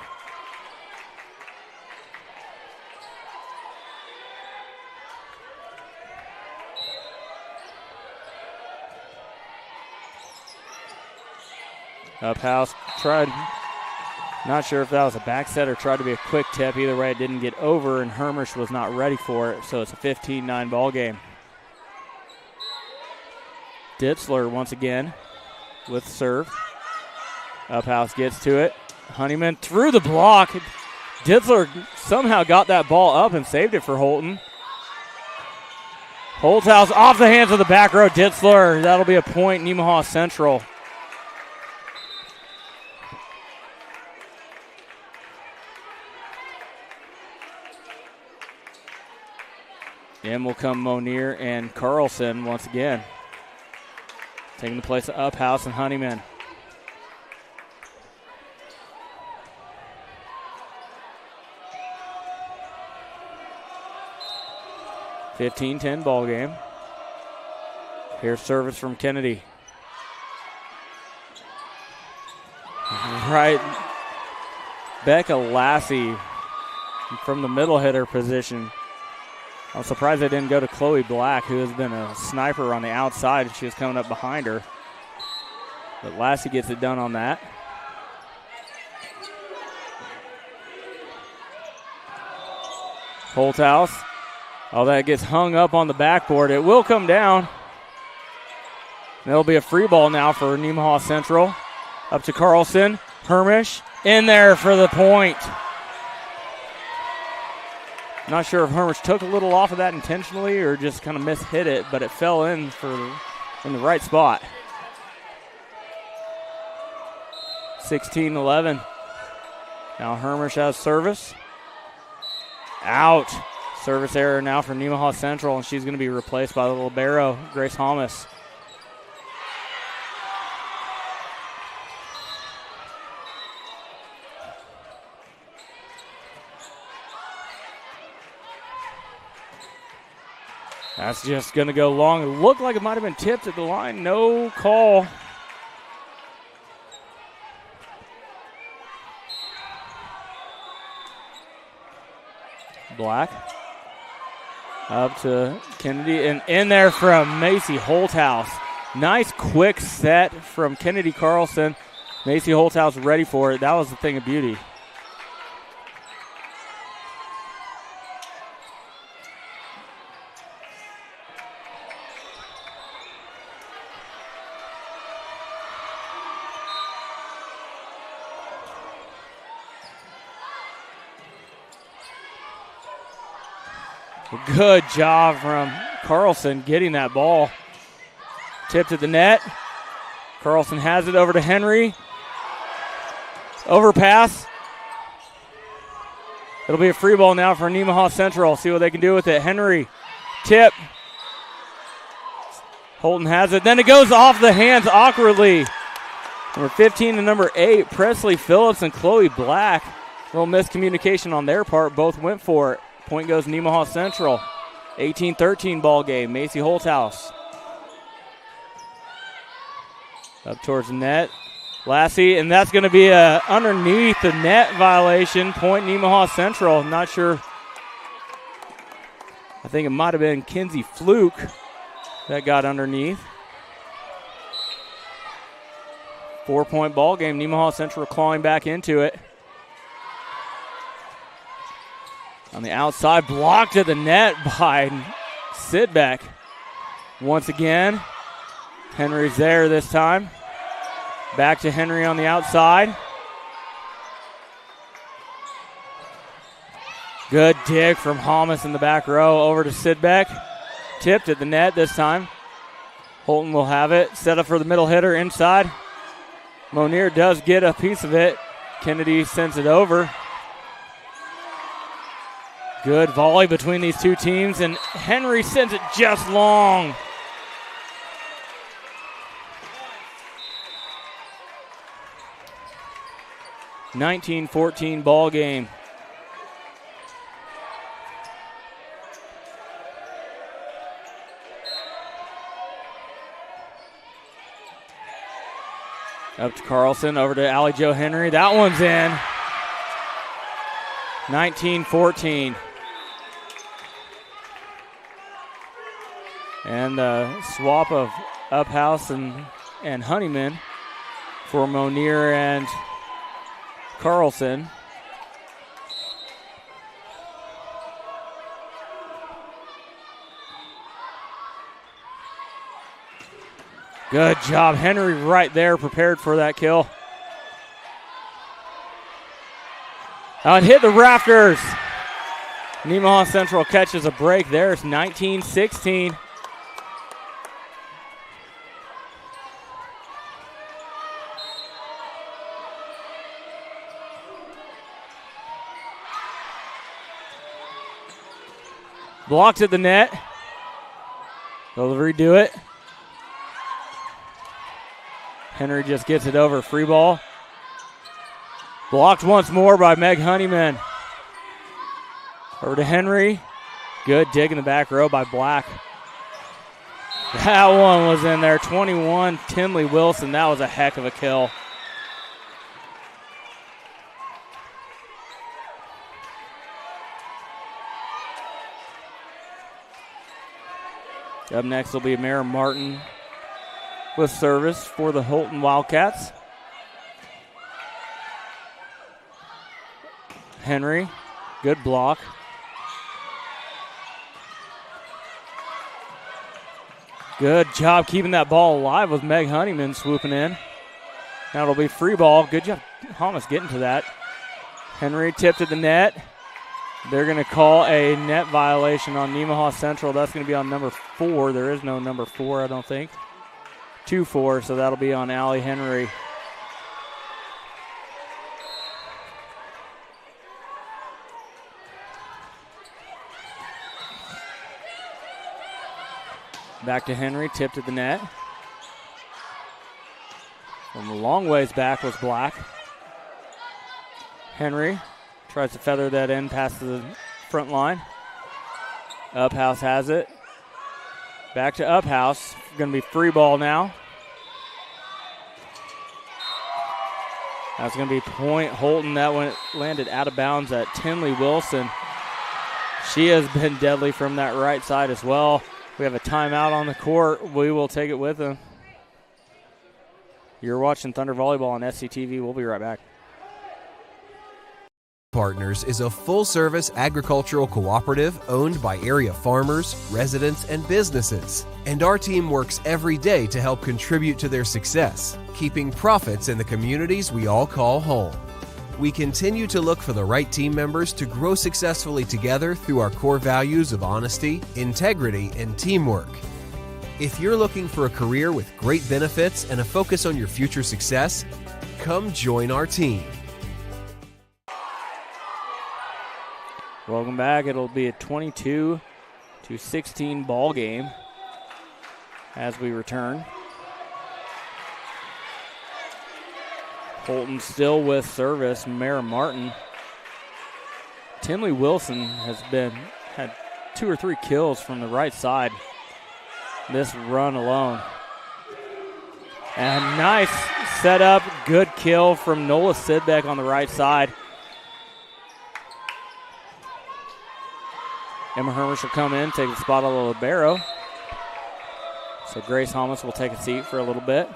Uphouse tried, not sure if that was a back set or tried to be a quick tip. Either way, it didn't get over, and Hermish was not ready for it, so it's a 15-9 ball game. Ditzler once again with serve. Uphouse gets to it. Honeyman through the block. Ditzler somehow got that ball up and saved it for Holton. Holthouse off the hands of the back row. Ditzler, that'll be a point, Nemaha Central. In will come Monier and Carlson once again. Taking the place of Uphouse and Honeyman. (15-10) ball game. Here's service from Kennedy. Right. Becca Lassie from the middle hitter position. I'm surprised they didn't go to Chloe Black, who has been a sniper on the outside. She was coming up behind her. But Lassie gets it done on that. Holthouse. Oh, that gets hung up on the backboard. It will come down. There'll be a free ball now for Nemaha Central. Up to Carlson. Hermish in there for the point. Not sure if Hermish took a little off of that intentionally or just kind of mishit it, but it fell in for in the right spot. 16-11. Now Hermish has service. Out. Service error now for Nemaha Central, and she's going to be replaced by the libero, Grace Hamas. That's just going to go long. It looked like it might have been tipped at the line. No call. Black. Up to Kennedy. And in there from Macy Holthouse. Nice quick set from Kennedy Carlson. Macy Holthouse ready for it. That was the thing of beauty. Good job from Carlson getting that ball. Tipped at the net. Carlson has it over to Henry. Overpass. It'll be a free ball now for Nemaha Central. See what they can do with it. Henry, tip. Holton has it. Then it goes off the hands awkwardly. Number 15 and number 8, Presley Phillips and Chloe Black. A little miscommunication on their part. Both went for it. Point goes Nemaha Central. 18-13 ball game. Macy Holthouse. Up towards the net. Lassie, and that's going to be a underneath the net violation. Point Nemaha Central. Not sure. I think it might have been Kinsey Fluke that got underneath. 4-point ball game. Nemaha Central clawing back into it. On the outside, blocked at the net by Sidbeck. Once again, Henry's there this time. Back to Henry on the outside. Good dig from Hamas in the back row over to Sidbeck. Tipped at the net this time. Holton will have it. Set up for the middle hitter inside. Monier does get a piece of it. Kennedy sends it over. Good volley between these two teams, and Henry sends it just long. (19-14) ball game. Up to Carlson, over to Allie Jo Henry. That one's in. 19-14. And the swap of Uphouse and Honeyman for Monier and Carlson. Good job. Henry right there, prepared for that kill. It hit the rafters. Nemaha Central catches a break there. It's 19-16. Blocked at the net. They'll redo it. Henry just gets it over. Free ball. Blocked once more by Meg Honeyman. Over to Henry. Good dig in the back row by Black. That one was in there. 21, Tinley Wilson. That was a heck of a kill. Up next will be Mara Martin with service for the Holton Wildcats. Henry, good block. Good job keeping that ball alive with Meg Honeyman swooping in. Now it'll be free ball. Good job, Hamas getting to that. Henry tipped at the net. They're going to call a net violation on Nemaha Central. That's going to be on number 4. There is no number 4, I don't think. 2-4, so that'll be on Allie Henry. Back to Henry, tipped at the net. From a long ways back was Black. Henry tries to feather that in past the front line. Uphouse has it. Back to Uphouse. Going to be free ball now. That's going to be point Holton. That one landed out of bounds at Tinley Wilson. She has been deadly from that right side as well. We have a timeout on the court. We will take it with them. You're watching Thunder Volleyball on SCTV. We'll be right back. Partners is a full-service agricultural cooperative owned by area farmers, residents, and businesses. And our team works every day to help contribute to their success, keeping profits in the communities we all call home. We continue to look for the right team members to grow successfully together through our core values of honesty, integrity, and teamwork. If you're looking for a career with great benefits and a focus on your future success, come join our team. Welcome back. It'll be a 22-16 ball game as we return. Holton still with service. Mara Martin. Tinley Wilson has had 2 or 3 kills from the right side this run alone. And nice setup, good kill from Nola Sidbeck on the right side. Emma Hermish will come in, take the spot of the libero. So Grace Holmes will take a seat for a little bit.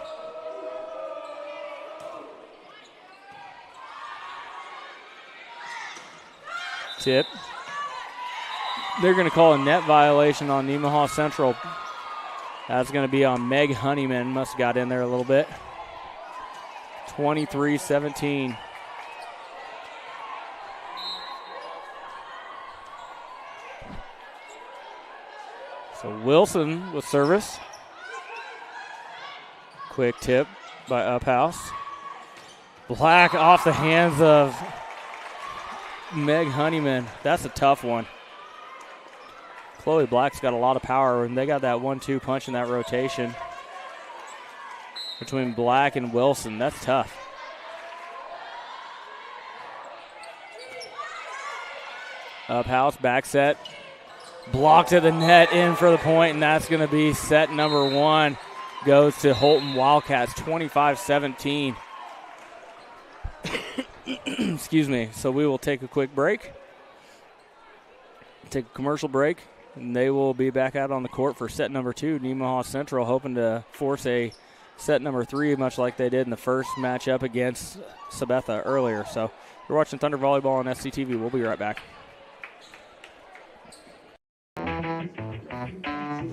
Tip. They're going to call a net violation on Nemaha Central. That's going to be on Meg Honeyman. Must have got in there a little bit. 23-17. So Wilson with service. Quick tip by Uphouse. Black off the hands of Meg Honeyman. That's a tough one. Chloe Black's got a lot of power, and they got that 1-2 punch in that rotation between Black and Wilson. That's tough. Uphouse, back set. Blocked to the net, in for the point, and that's going to be set number 1. Goes to Holton Wildcats, 25-17. Excuse me. So we will take a quick break. Take a commercial break, and they will be back out on the court for set number 2. Nemaha Central hoping to force a set number 3, much like they did in the first matchup against Sabetha earlier. So you're watching Thunder Volleyball on SCTV. We'll be right back.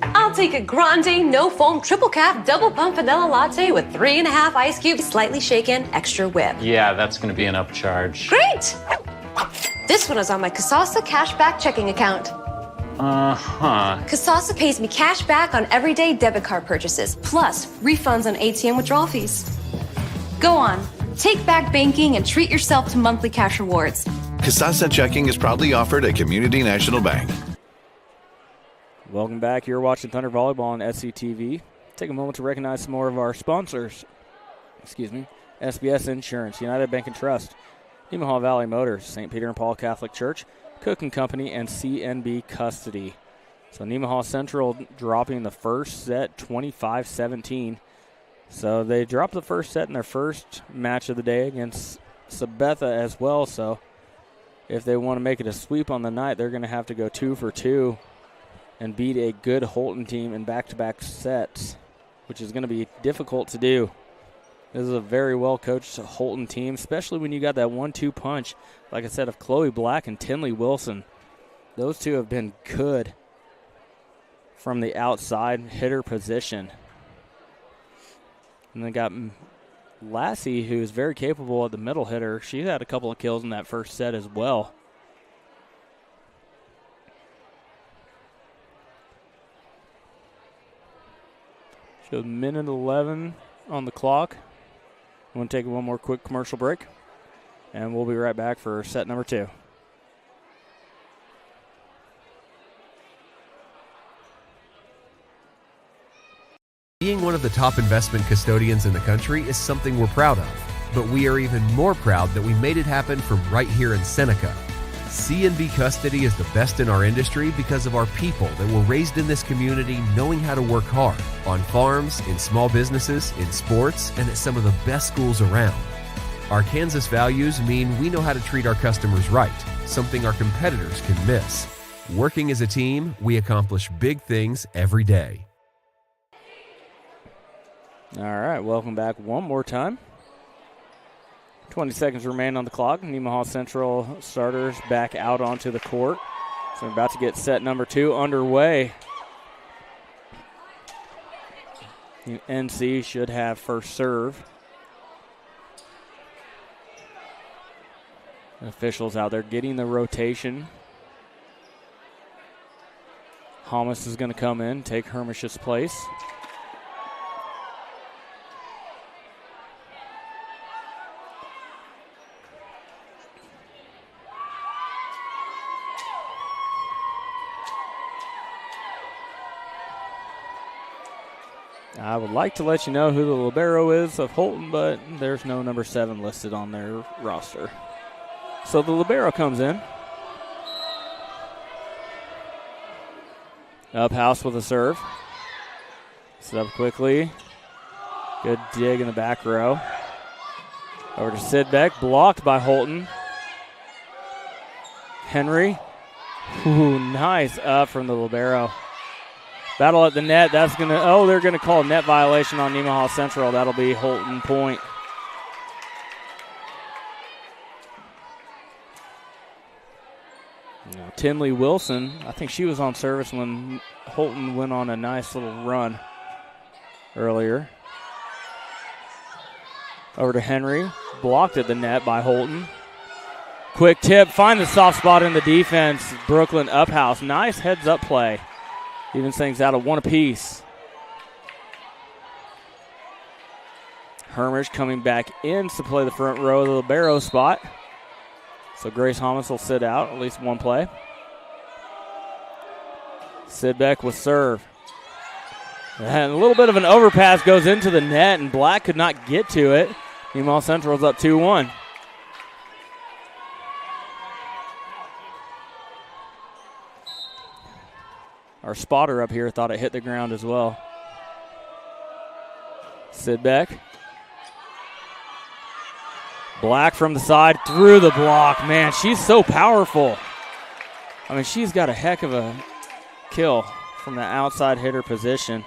I'll take a grande, no foam, triple cap, double pump vanilla latte with 3.5 ice cubes, slightly shaken, extra whip. Yeah, that's going to be an upcharge. Great! This one is on my Kasasa cashback checking account. Kasasa pays me cash back on everyday debit card purchases, plus refunds on ATM withdrawal fees. Go on, take back banking and treat yourself to monthly cash rewards. Kasasa checking is proudly offered at Community National Bank. Welcome back. You're watching Thunder Volleyball on SCTV. Take a moment to recognize some more of our sponsors. SBS Insurance, United Bank and Trust, Nemaha Valley Motors, St. Peter and Paul Catholic Church, Cook and Company, and CNB Custody. So Nemaha Central dropping the first set 25-17. So they dropped the first set in their first match of the day against Sabetha as well. So if they want to make it a sweep on the night, they're going to have to go 2 for 2 and beat a good Holton team in back-to-back sets, which is going to be difficult to do. This is a very well-coached Holton team, especially when you got that 1-2 punch, like I said, of Chloe Black and Tinley Wilson. Those two have been good from the outside hitter position. And they got Lassie, who's very capable at the middle hitter. She had a couple of kills in that first set as well. Shows minute 11 on the clock. I'm going to take one more quick commercial break, and we'll be right back for set number 2. Being one of the top investment custodians in the country is something we're proud of, but we are even more proud that we made it happen from right here in Seneca. C&B Custody is the best in our industry because of our people that were raised in this community knowing how to work hard, on farms, in small businesses, in sports, and at some of the best schools around. Our Kansas values mean we know how to treat our customers right, something our competitors can miss. Working as a team, we accomplish big things every day. All right, welcome back one more time. 20 seconds remain on the clock. Nemaha Central starters back out onto the court. So we're about to get set number 2 underway. NC should have first serve. Officials out there getting the rotation. Hamas is going to come in, take Hermish's place. I would like to let you know who the libero is of Holton, but there's no number 7 listed on their roster. So the libero comes in. Up house with a serve. Set up quickly. Good dig in the back row. Over to Sidbeck, blocked by Holton. Henry. Ooh, nice up from the libero. Battle at the net. That's going to, they're going to call a net violation on Nemaha Central. That'll be Holton point. Now, Tinley Wilson, I think she was on service when Holton went on a nice little run earlier. Over to Henry. Blocked at the net by Holton. Quick tip. Find the soft spot in the defense. Brooklyn Uphouse. Nice heads-up play. Evens things out of 1 apiece. Hermish coming back in to play the front row of the libero spot. So Grace Hamas will sit out at least 1 play. Sidbeck with serve. And a little bit of an overpass goes into the net, and Black could not get to it. Nemaha Central's up 2-1. Our spotter up here thought it hit the ground as well. Sidbeck. Black from the side, through the block. Man, she's so powerful. I mean, she's got a heck of a kill from the outside hitter position.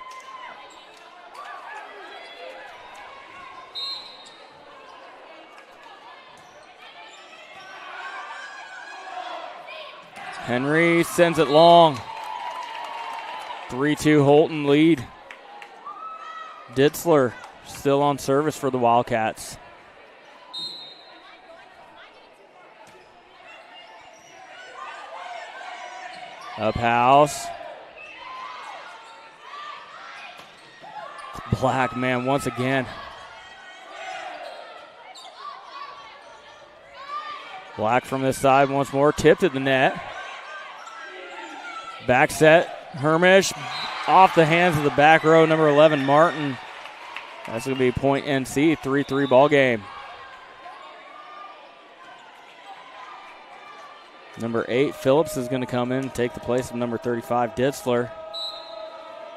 Henry sends it long. 3-2 Holton lead. Ditzler still on service for the Wildcats. Up house. Black, man, once again. Black from this side once more. Tipped at the net. Back set. Hermish off the hands of the back row, number 11, Martin. That's going to be point NC, 3-3 ball game. Number 8, Phillips is going to come in and take the place of number 35, Ditzler.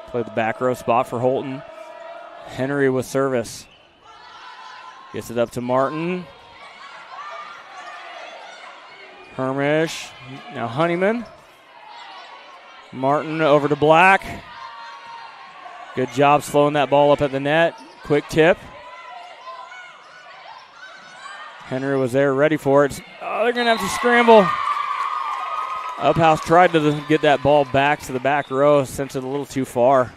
Play the back row spot for Holton. Henry with service. Gets it up to Martin. Hermish. Now Honeyman. Martin over to Black. Good job slowing that ball up at the net. Quick tip. Henry was there ready for it. Oh, they're going to have to scramble. Uphouse tried to get that ball back to the back row, sent it a little too far.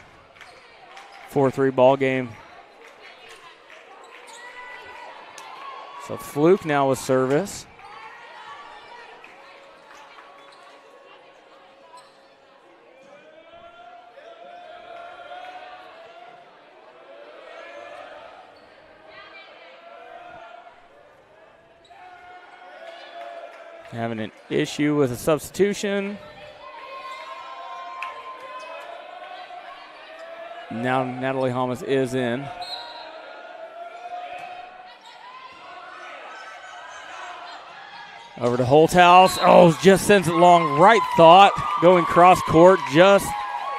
4-3 ball game. So Fluke now with service. Having an issue with a substitution. Now Natalie Hamas is in. Over to Holthouse. Oh, just sends it long. Right thought. Going cross court. Just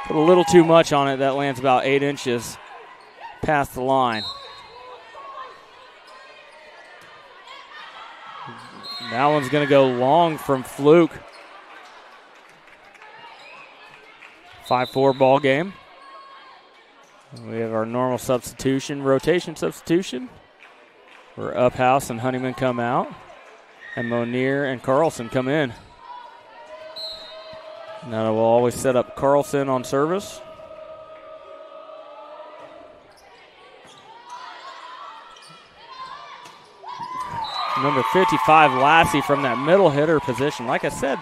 put a little too much on it. That lands about 8 inches past the line. That one's going to go long from Fluke. 5-4 ball game. We have our normal substitution, rotation substitution, where Uphouse and Honeyman come out, and Monier and Carlson come in. Now we'll always set up Carlson on service. Number 55, Lassie, from that middle hitter position. Like I said,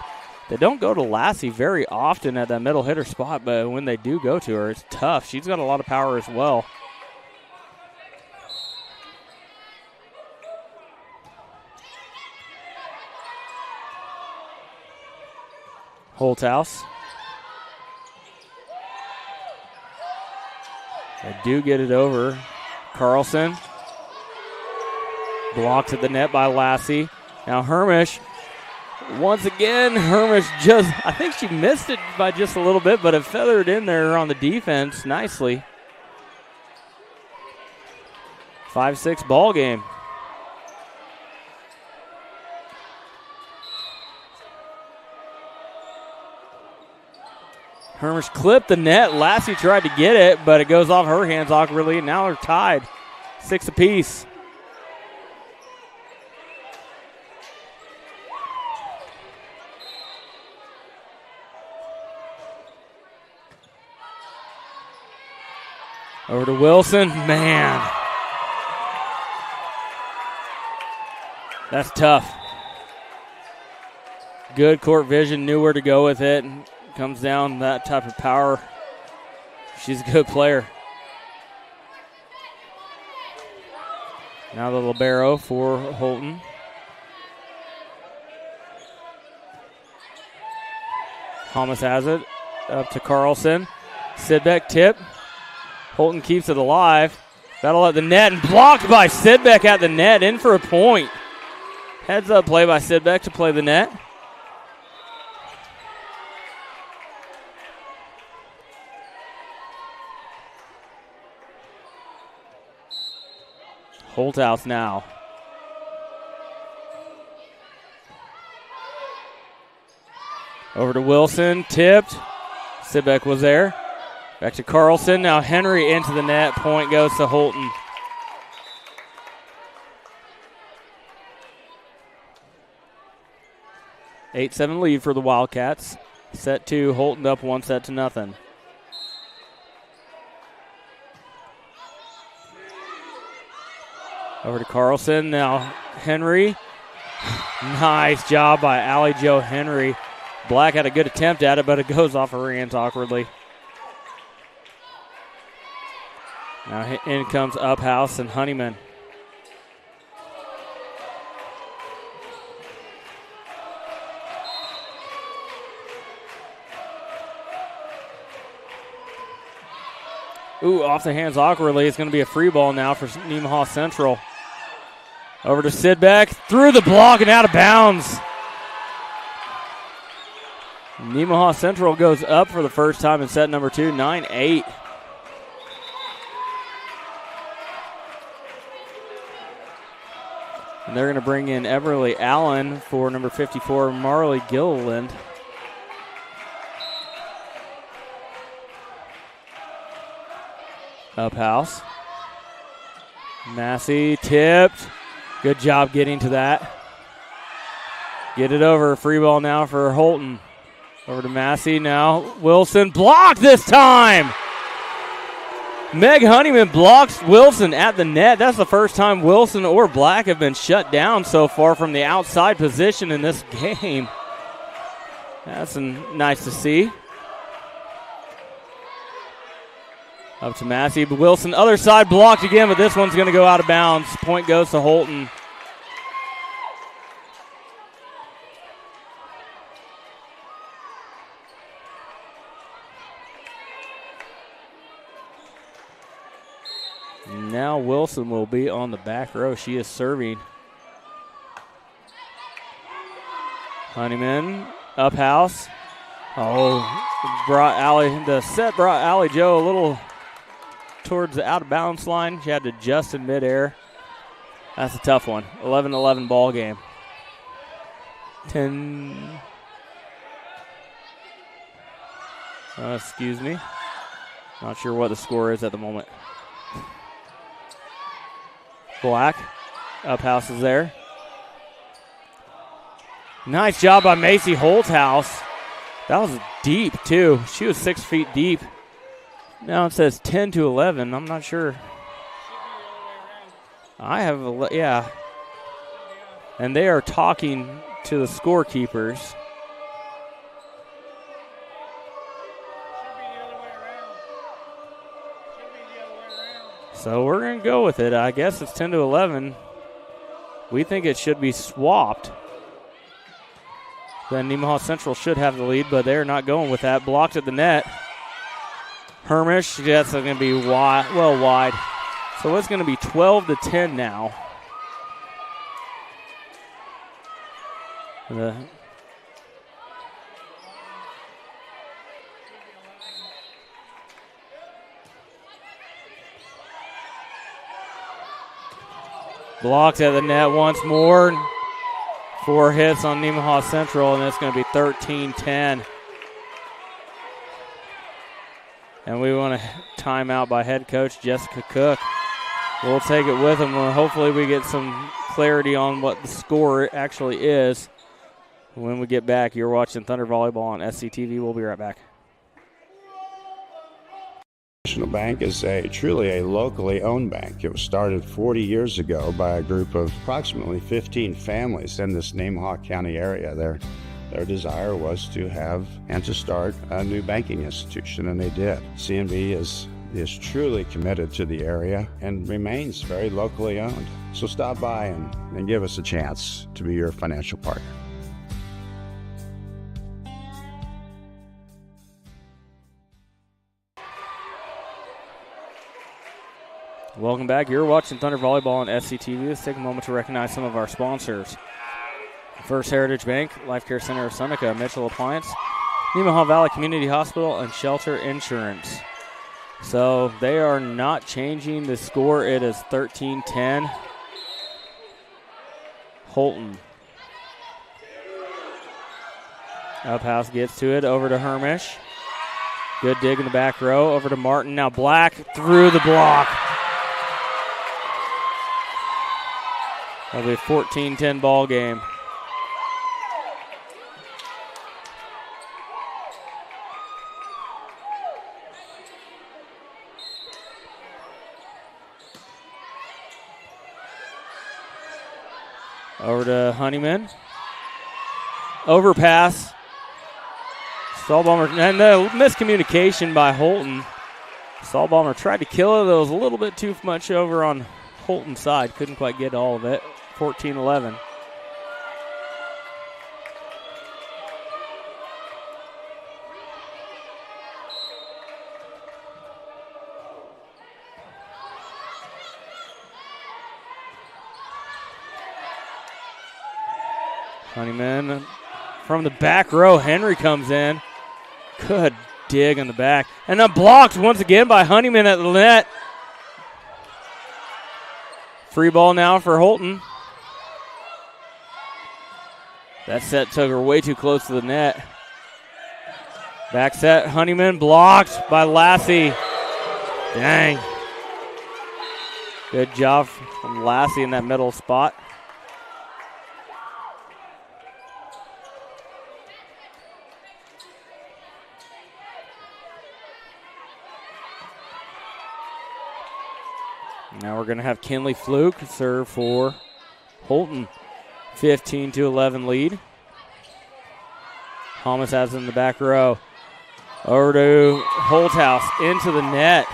they don't go to Lassie very often at that middle hitter spot, but when they do go to her, it's tough. She's got a lot of power as well. Holthouse. They do get it over. Carlson. Blocked at the net by Lassie. Now Hermish. Once again, Hermish just, I think she missed it by just a little bit, but it feathered in there on the defense nicely. 5-6 ball game. Hermish clipped the net. Lassie tried to get it, but it goes off her hands awkwardly, and now they're tied. 6 apiece. Over to Wilson. Man. That's tough. Good court vision, knew where to go with it. Comes down that type of power. She's a good player. Now the libero for Holton. Thomas has it. Up to Carlson. Sidbeck tip. Holton keeps it alive. Battle at the net and blocked by Sidbeck at the net. In for a point. Heads up play by Sidbeck to play the net. Holthouse now. Over to Wilson. Tipped. Sidbeck was there. Back to Carlson. Now Henry into the net. Point goes to Holton. Eight-7 lead for the Wildcats. Set 2, Holton up 1-0. Over to Carlson. Now Henry. Nice job by Allie Jo Henry. Black had a good attempt at it, but it goes off her hands awkwardly. Now in comes Uphouse and Honeyman. Ooh, off the hands awkwardly. It's going to be a free ball now for Nemaha Central. Over to Sidbeck. Through the block and out of bounds. Nemaha Central goes up for the first time in set number 2, 9-8. And they're going to bring in Everly Allen for number 54, Marley Gilliland. Uphouse. Massey tipped. Good job getting to that. Get it over. Free ball now for Holton. Over to Massey now. Wilson blocked this time. Meg Honeyman blocks Wilson at the net. That's the first time Wilson or Black have been shut down so far from the outside position in this game. That's nice to see. Up to Massey, but Wilson, other side blocked again, but this one's going to go out of bounds. Point goes to Holton. Now Wilson will be on the back row. She is serving. Honeyman, up house. Oh, the set brought Allie Joe a little towards the out of bounds line. She had to adjust in midair. That's a tough one. 11-11 ball game. 10. Excuse me. Not sure what the score is at the moment. Black. Up house is there. Nice job by Macy Holthouse. That was deep, too. She was 6 feet deep. Now it says 10-11. I'm not sure. I have, yeah. And they are talking to the scorekeepers. So we're going to go with it. I guess it's 10-11. We think it should be swapped. Then Nemaha Central should have the lead, but they're not going with that. Blocked at the net. Hermish, that's going to be wide. So it's going to be 12-10 now. Blocked at the net once more. 4 hits on Nemaha Central, and it's going to be 13-10. And we want a timeout by head coach Jessica Cook. We'll take it with them. Hopefully we get some clarity on what the score actually is. When we get back, you're watching Thunder Volleyball on SCTV. We'll be right back. National Bank is truly a locally owned bank. It was started 40 years ago by a group of approximately 15 families in this Nemaha County area. Their desire was to have and to start a new banking institution, and they did. CNB is truly committed to the area and remains very locally owned. So stop by and give us a chance to be your financial partner. Welcome back. You're watching Thunder Volleyball on SCTV. Let's take a moment to recognize some of our sponsors. First Heritage Bank, Life Care Center of Seneca, Mitchell Appliance, Nemaha Valley Community Hospital, and Shelter Insurance. So they are not changing the score. It is 13-10. Holton. Up house gets to it, over to Hermish. Good dig in the back row, over to Martin. Now Black through the block. That'll be a 14-10 ball game. Over to Honeyman. Overpass. Stallbomber, and the miscommunication by Holton. Stallbomber tried to kill it. There was a little bit too much over on Holton's side. Couldn't quite get all of it. 14-11. Honeyman from the back row. Henry comes in. Good dig on the back. And then blocked once again by Honeyman at the net. Free ball now for Holton. That set took her way too close to the net. Back set, Honeyman blocked by Lassie. Dang. Good job from Lassie in that middle spot. Now we're going to have Kinley Fluke serve for Holton. 15-11 lead. Thomas has it in the back row. Over to Holthouse into the net.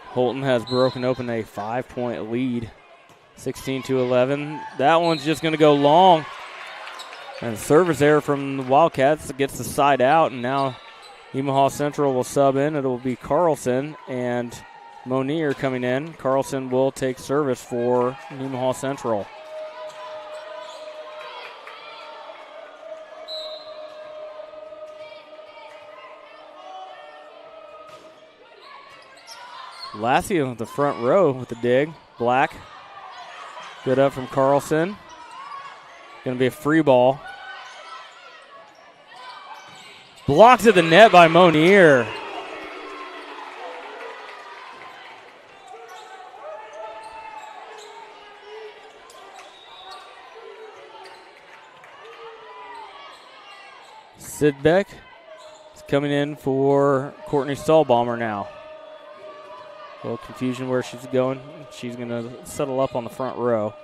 Holton has broken open a 5-point lead. 16-11. That one's just going to go long. And the service error from the Wildcats gets the side out, and now Nemaha Central will sub in. It will be Carlson and Monier coming in. Carlson will take service for Nemaha Central. Lassie on the front row with the dig. Black. Good up from Carlson. Going to be a free ball. Blocked at the net by Monier. Sidbeck is coming in for Courtney Stahlbaumer now. A little confusion where she's going. She's going to settle up on the front row.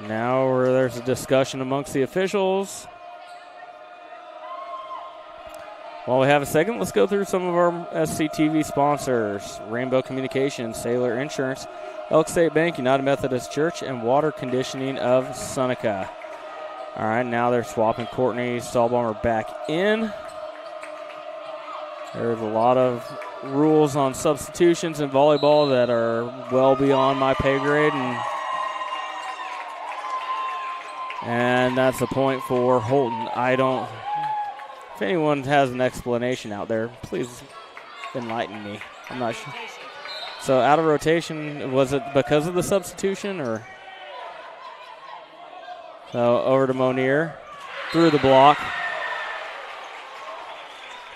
Now there's a discussion amongst the officials. While we have a second, let's go through some of our SCTV sponsors. Rainbow Communications, Sailor Insurance, Elk State Bank, United Methodist Church, and Water Conditioning of Seneca. All right, now they're swapping Courtney Stahlbaumer back in. There's a lot of rules on substitutions in volleyball that are well beyond my pay grade, and that's a point for Holton. If anyone has an explanation out there, please enlighten me. I'm not sure. So out of rotation, was it because of the substitution or? So over to Monier, through the block.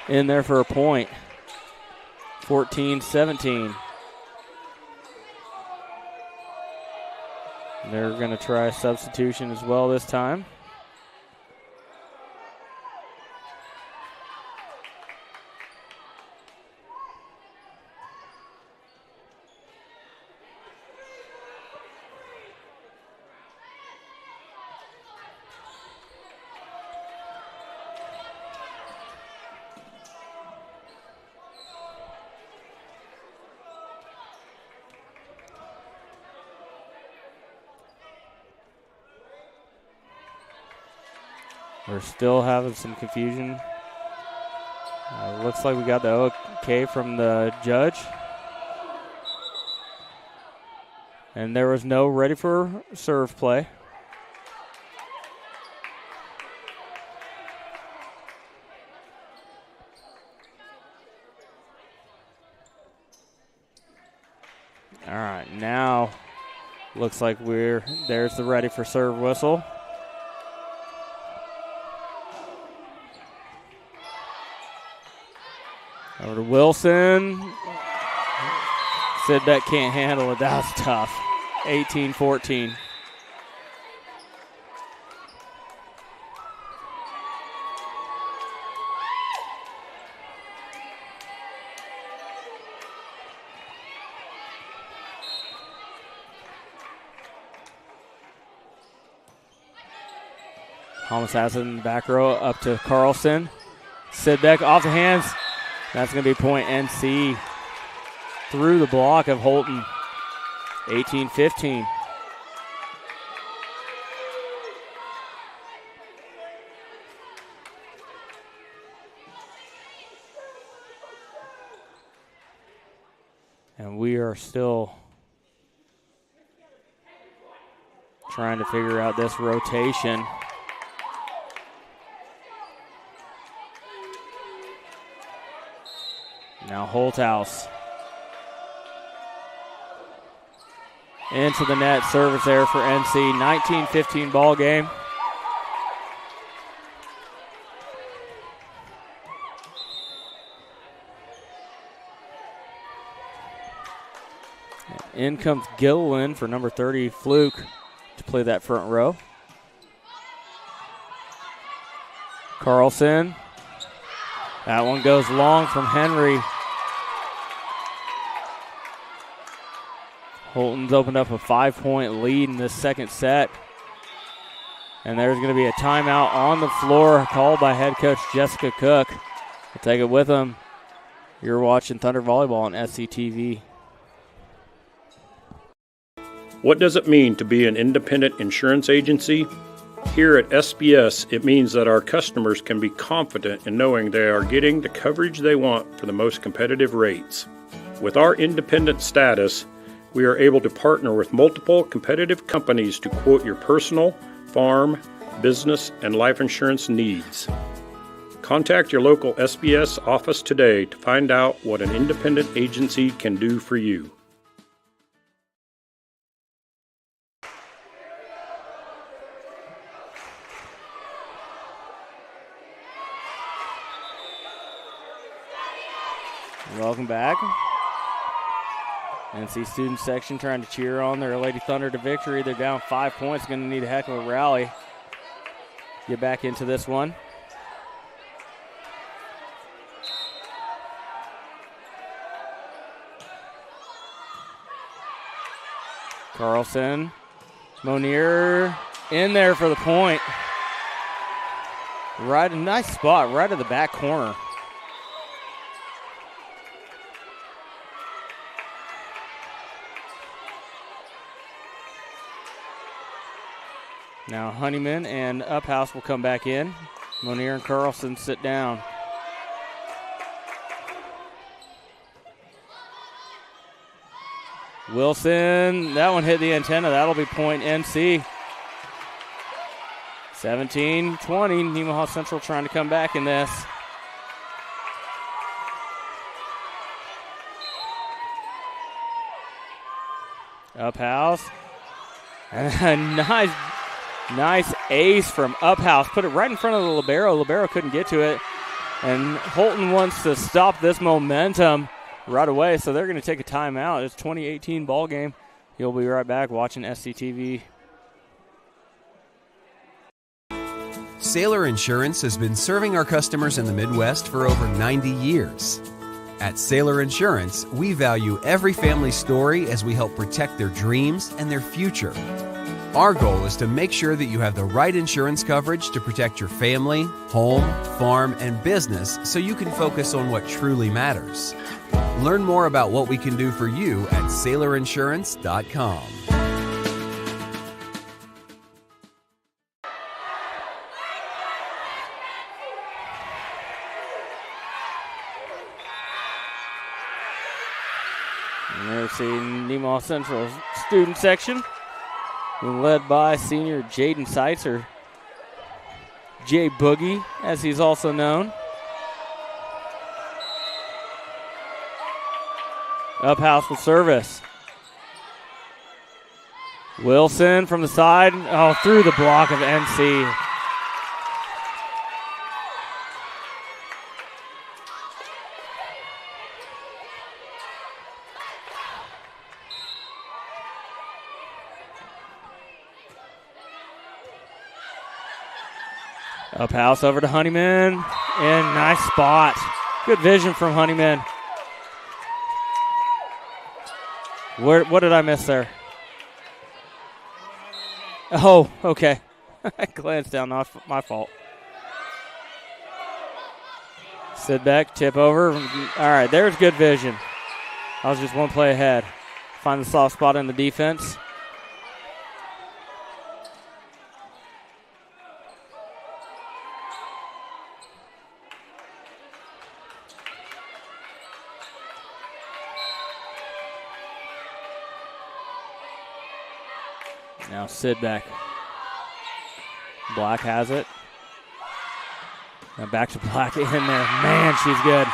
In there for a point. 14-17. They're going to try a substitution as well this time. We're still having some confusion. Looks like we got the OK from the judge. And there was no ready for serve play. All right, now looks like there's the ready for serve whistle. Over to Wilson. Sidbeck can't handle it. That was tough. 18-14. Thomas has it in the back row up to Carlson. Sidbeck off the hands. That's going to be point NC through the block of Holton. 18-15. And we are still trying to figure out this rotation. Now Holthouse. Into the net, service there for NC. 19-15 ball game. In comes Gilliland for number 30, Fluke, to play that front row. Carlson. That one goes long from Henry. Holton's opened up a 5-point lead in this second set. And there's going to be a timeout on the floor called by head coach Jessica Cook. He'll take it with him. You're watching Thunder Volleyball on SCTV. What does it mean to be an independent insurance agency? Here at SBS, it means that our customers can be confident in knowing they are getting the coverage they want for the most competitive rates. With our independent status, we are able to partner with multiple competitive companies to quote your personal, farm, business, and life insurance needs. Contact your local SBS office today to find out what an independent agency can do for you. Welcome back. NC student section trying to cheer on their Lady Thunder to victory. They're down 5 points, going to need a heck of a rally. Get back into this one. Carlson, Monier in there for the point. Right, a nice spot right at the back corner. Now Honeyman and Uphouse will come back in. Monier and Carlson sit down. Wilson, that one hit the antenna. That'll be point NC. 17-20, Nemaha Central trying to come back in this. Uphouse. And nice ace from Uphouse. Put it right in front of the libero. Libero couldn't get to it. And Holton wants to stop this momentum right away, so they're going to take a timeout. It's 2018 ball game. You'll be right back watching SCTV. Sailor Insurance has been serving our customers in the Midwest for over 90 years. At Sailor Insurance, we value every family story as we help protect their dreams and their future. Our goal is to make sure that you have the right insurance coverage to protect your family, home, farm, and business so you can focus on what truly matters. Learn more about what we can do for you at SailorInsurance.com. And there's the Nemaha Central student section, led by senior Jaden Seitz, or Jay Boogie, as he's also known. Uphouse with service. Wilson from the side. Oh, through the block of NC. Uphouse over to Honeyman. And nice spot. Good vision from Honeyman. What did I miss there? Oh, okay. I glanced down, not my fault. Sit back, tip over. All right, there's good vision. I was just one play ahead. Find the soft spot in the defense. Now Sidbeck. Black has it. Now back to Black in there. Man, she's good.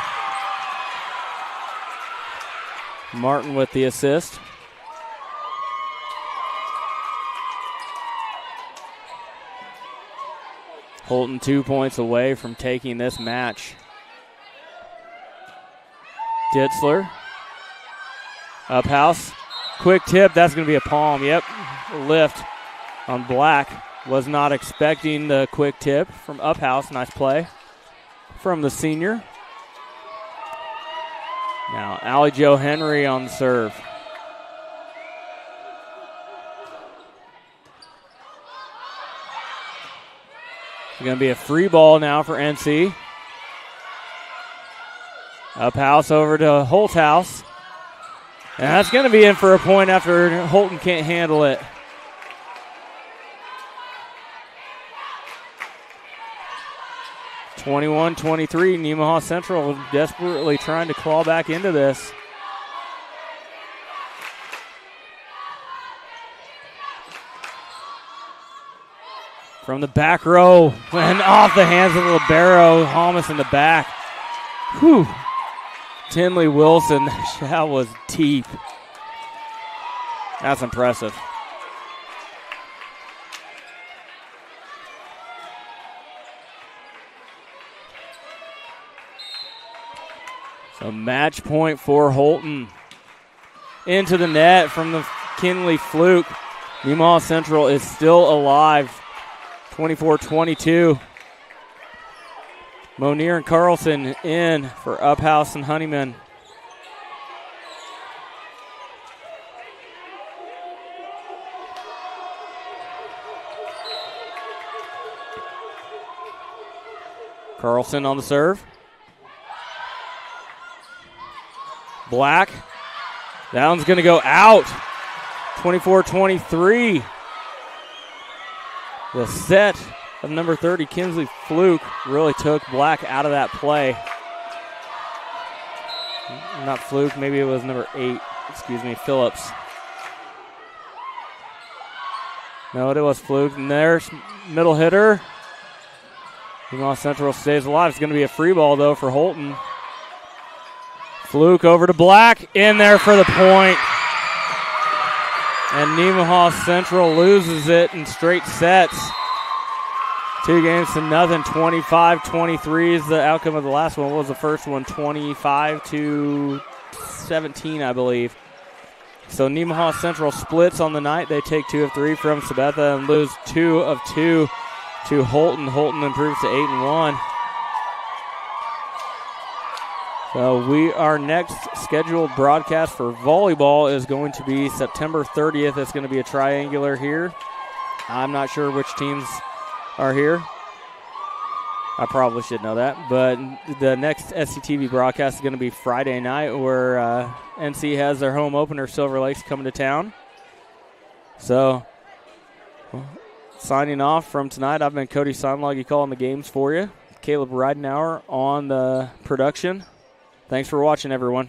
Martin with the assist. Holton 2 points away from taking this match. Ditzler. Uphouse. Quick tip. That's going to be a palm. Yep. Lift on Black. Was not expecting the quick tip from Uphouse. Nice play from the senior. Now, Allie Jo Henry on the serve. It's going to be a free ball now for NC. Up house over to Holthouse. And that's going to be in for a point after Holton can't handle it. (21-23), Nemaha Central desperately trying to claw back into this. From the back row, and off the hands of the libero, Holmes in the back. Whew. Tinley Wilson, that was deep. That's impressive. So match point for Holton. Into the net from the Kinley fluke. Nemaha Central is still alive. 24-22. Monier and Carlson in for Uphouse and Honeyman. Carlson on the serve. Black. That one's going to go out. 24-23. The set of number 30, Kinsley Fluke, really took Black out of that play. Not Fluke, maybe it was number 8, Phillips. No, it was Fluke. And there's middle hitter. Nemaha Central stays alive. It's going to be a free ball, though, for Holton. Fluke over to Black, in there for the point. And Nemaha Central loses it in straight sets. 2-0, 25-23 is the outcome of the last one. What was the first one? 25-17, I believe. So Nemaha Central splits on the night. They take 2 of 3 from Sabetha and lose 2 of 2 to Holton. Holton improves to 8-1. So our next scheduled broadcast for volleyball is going to be September 30th. It's going to be a triangular here. I'm not sure which teams are here. I probably should know that. But the next SCTV broadcast is going to be Friday night, where NC has their home opener, Silver Lakes, coming to town. So, signing off from tonight, I've been Cody Sonloggy calling the games for you. Caleb Ridenauer on the production. Thanks for watching, everyone.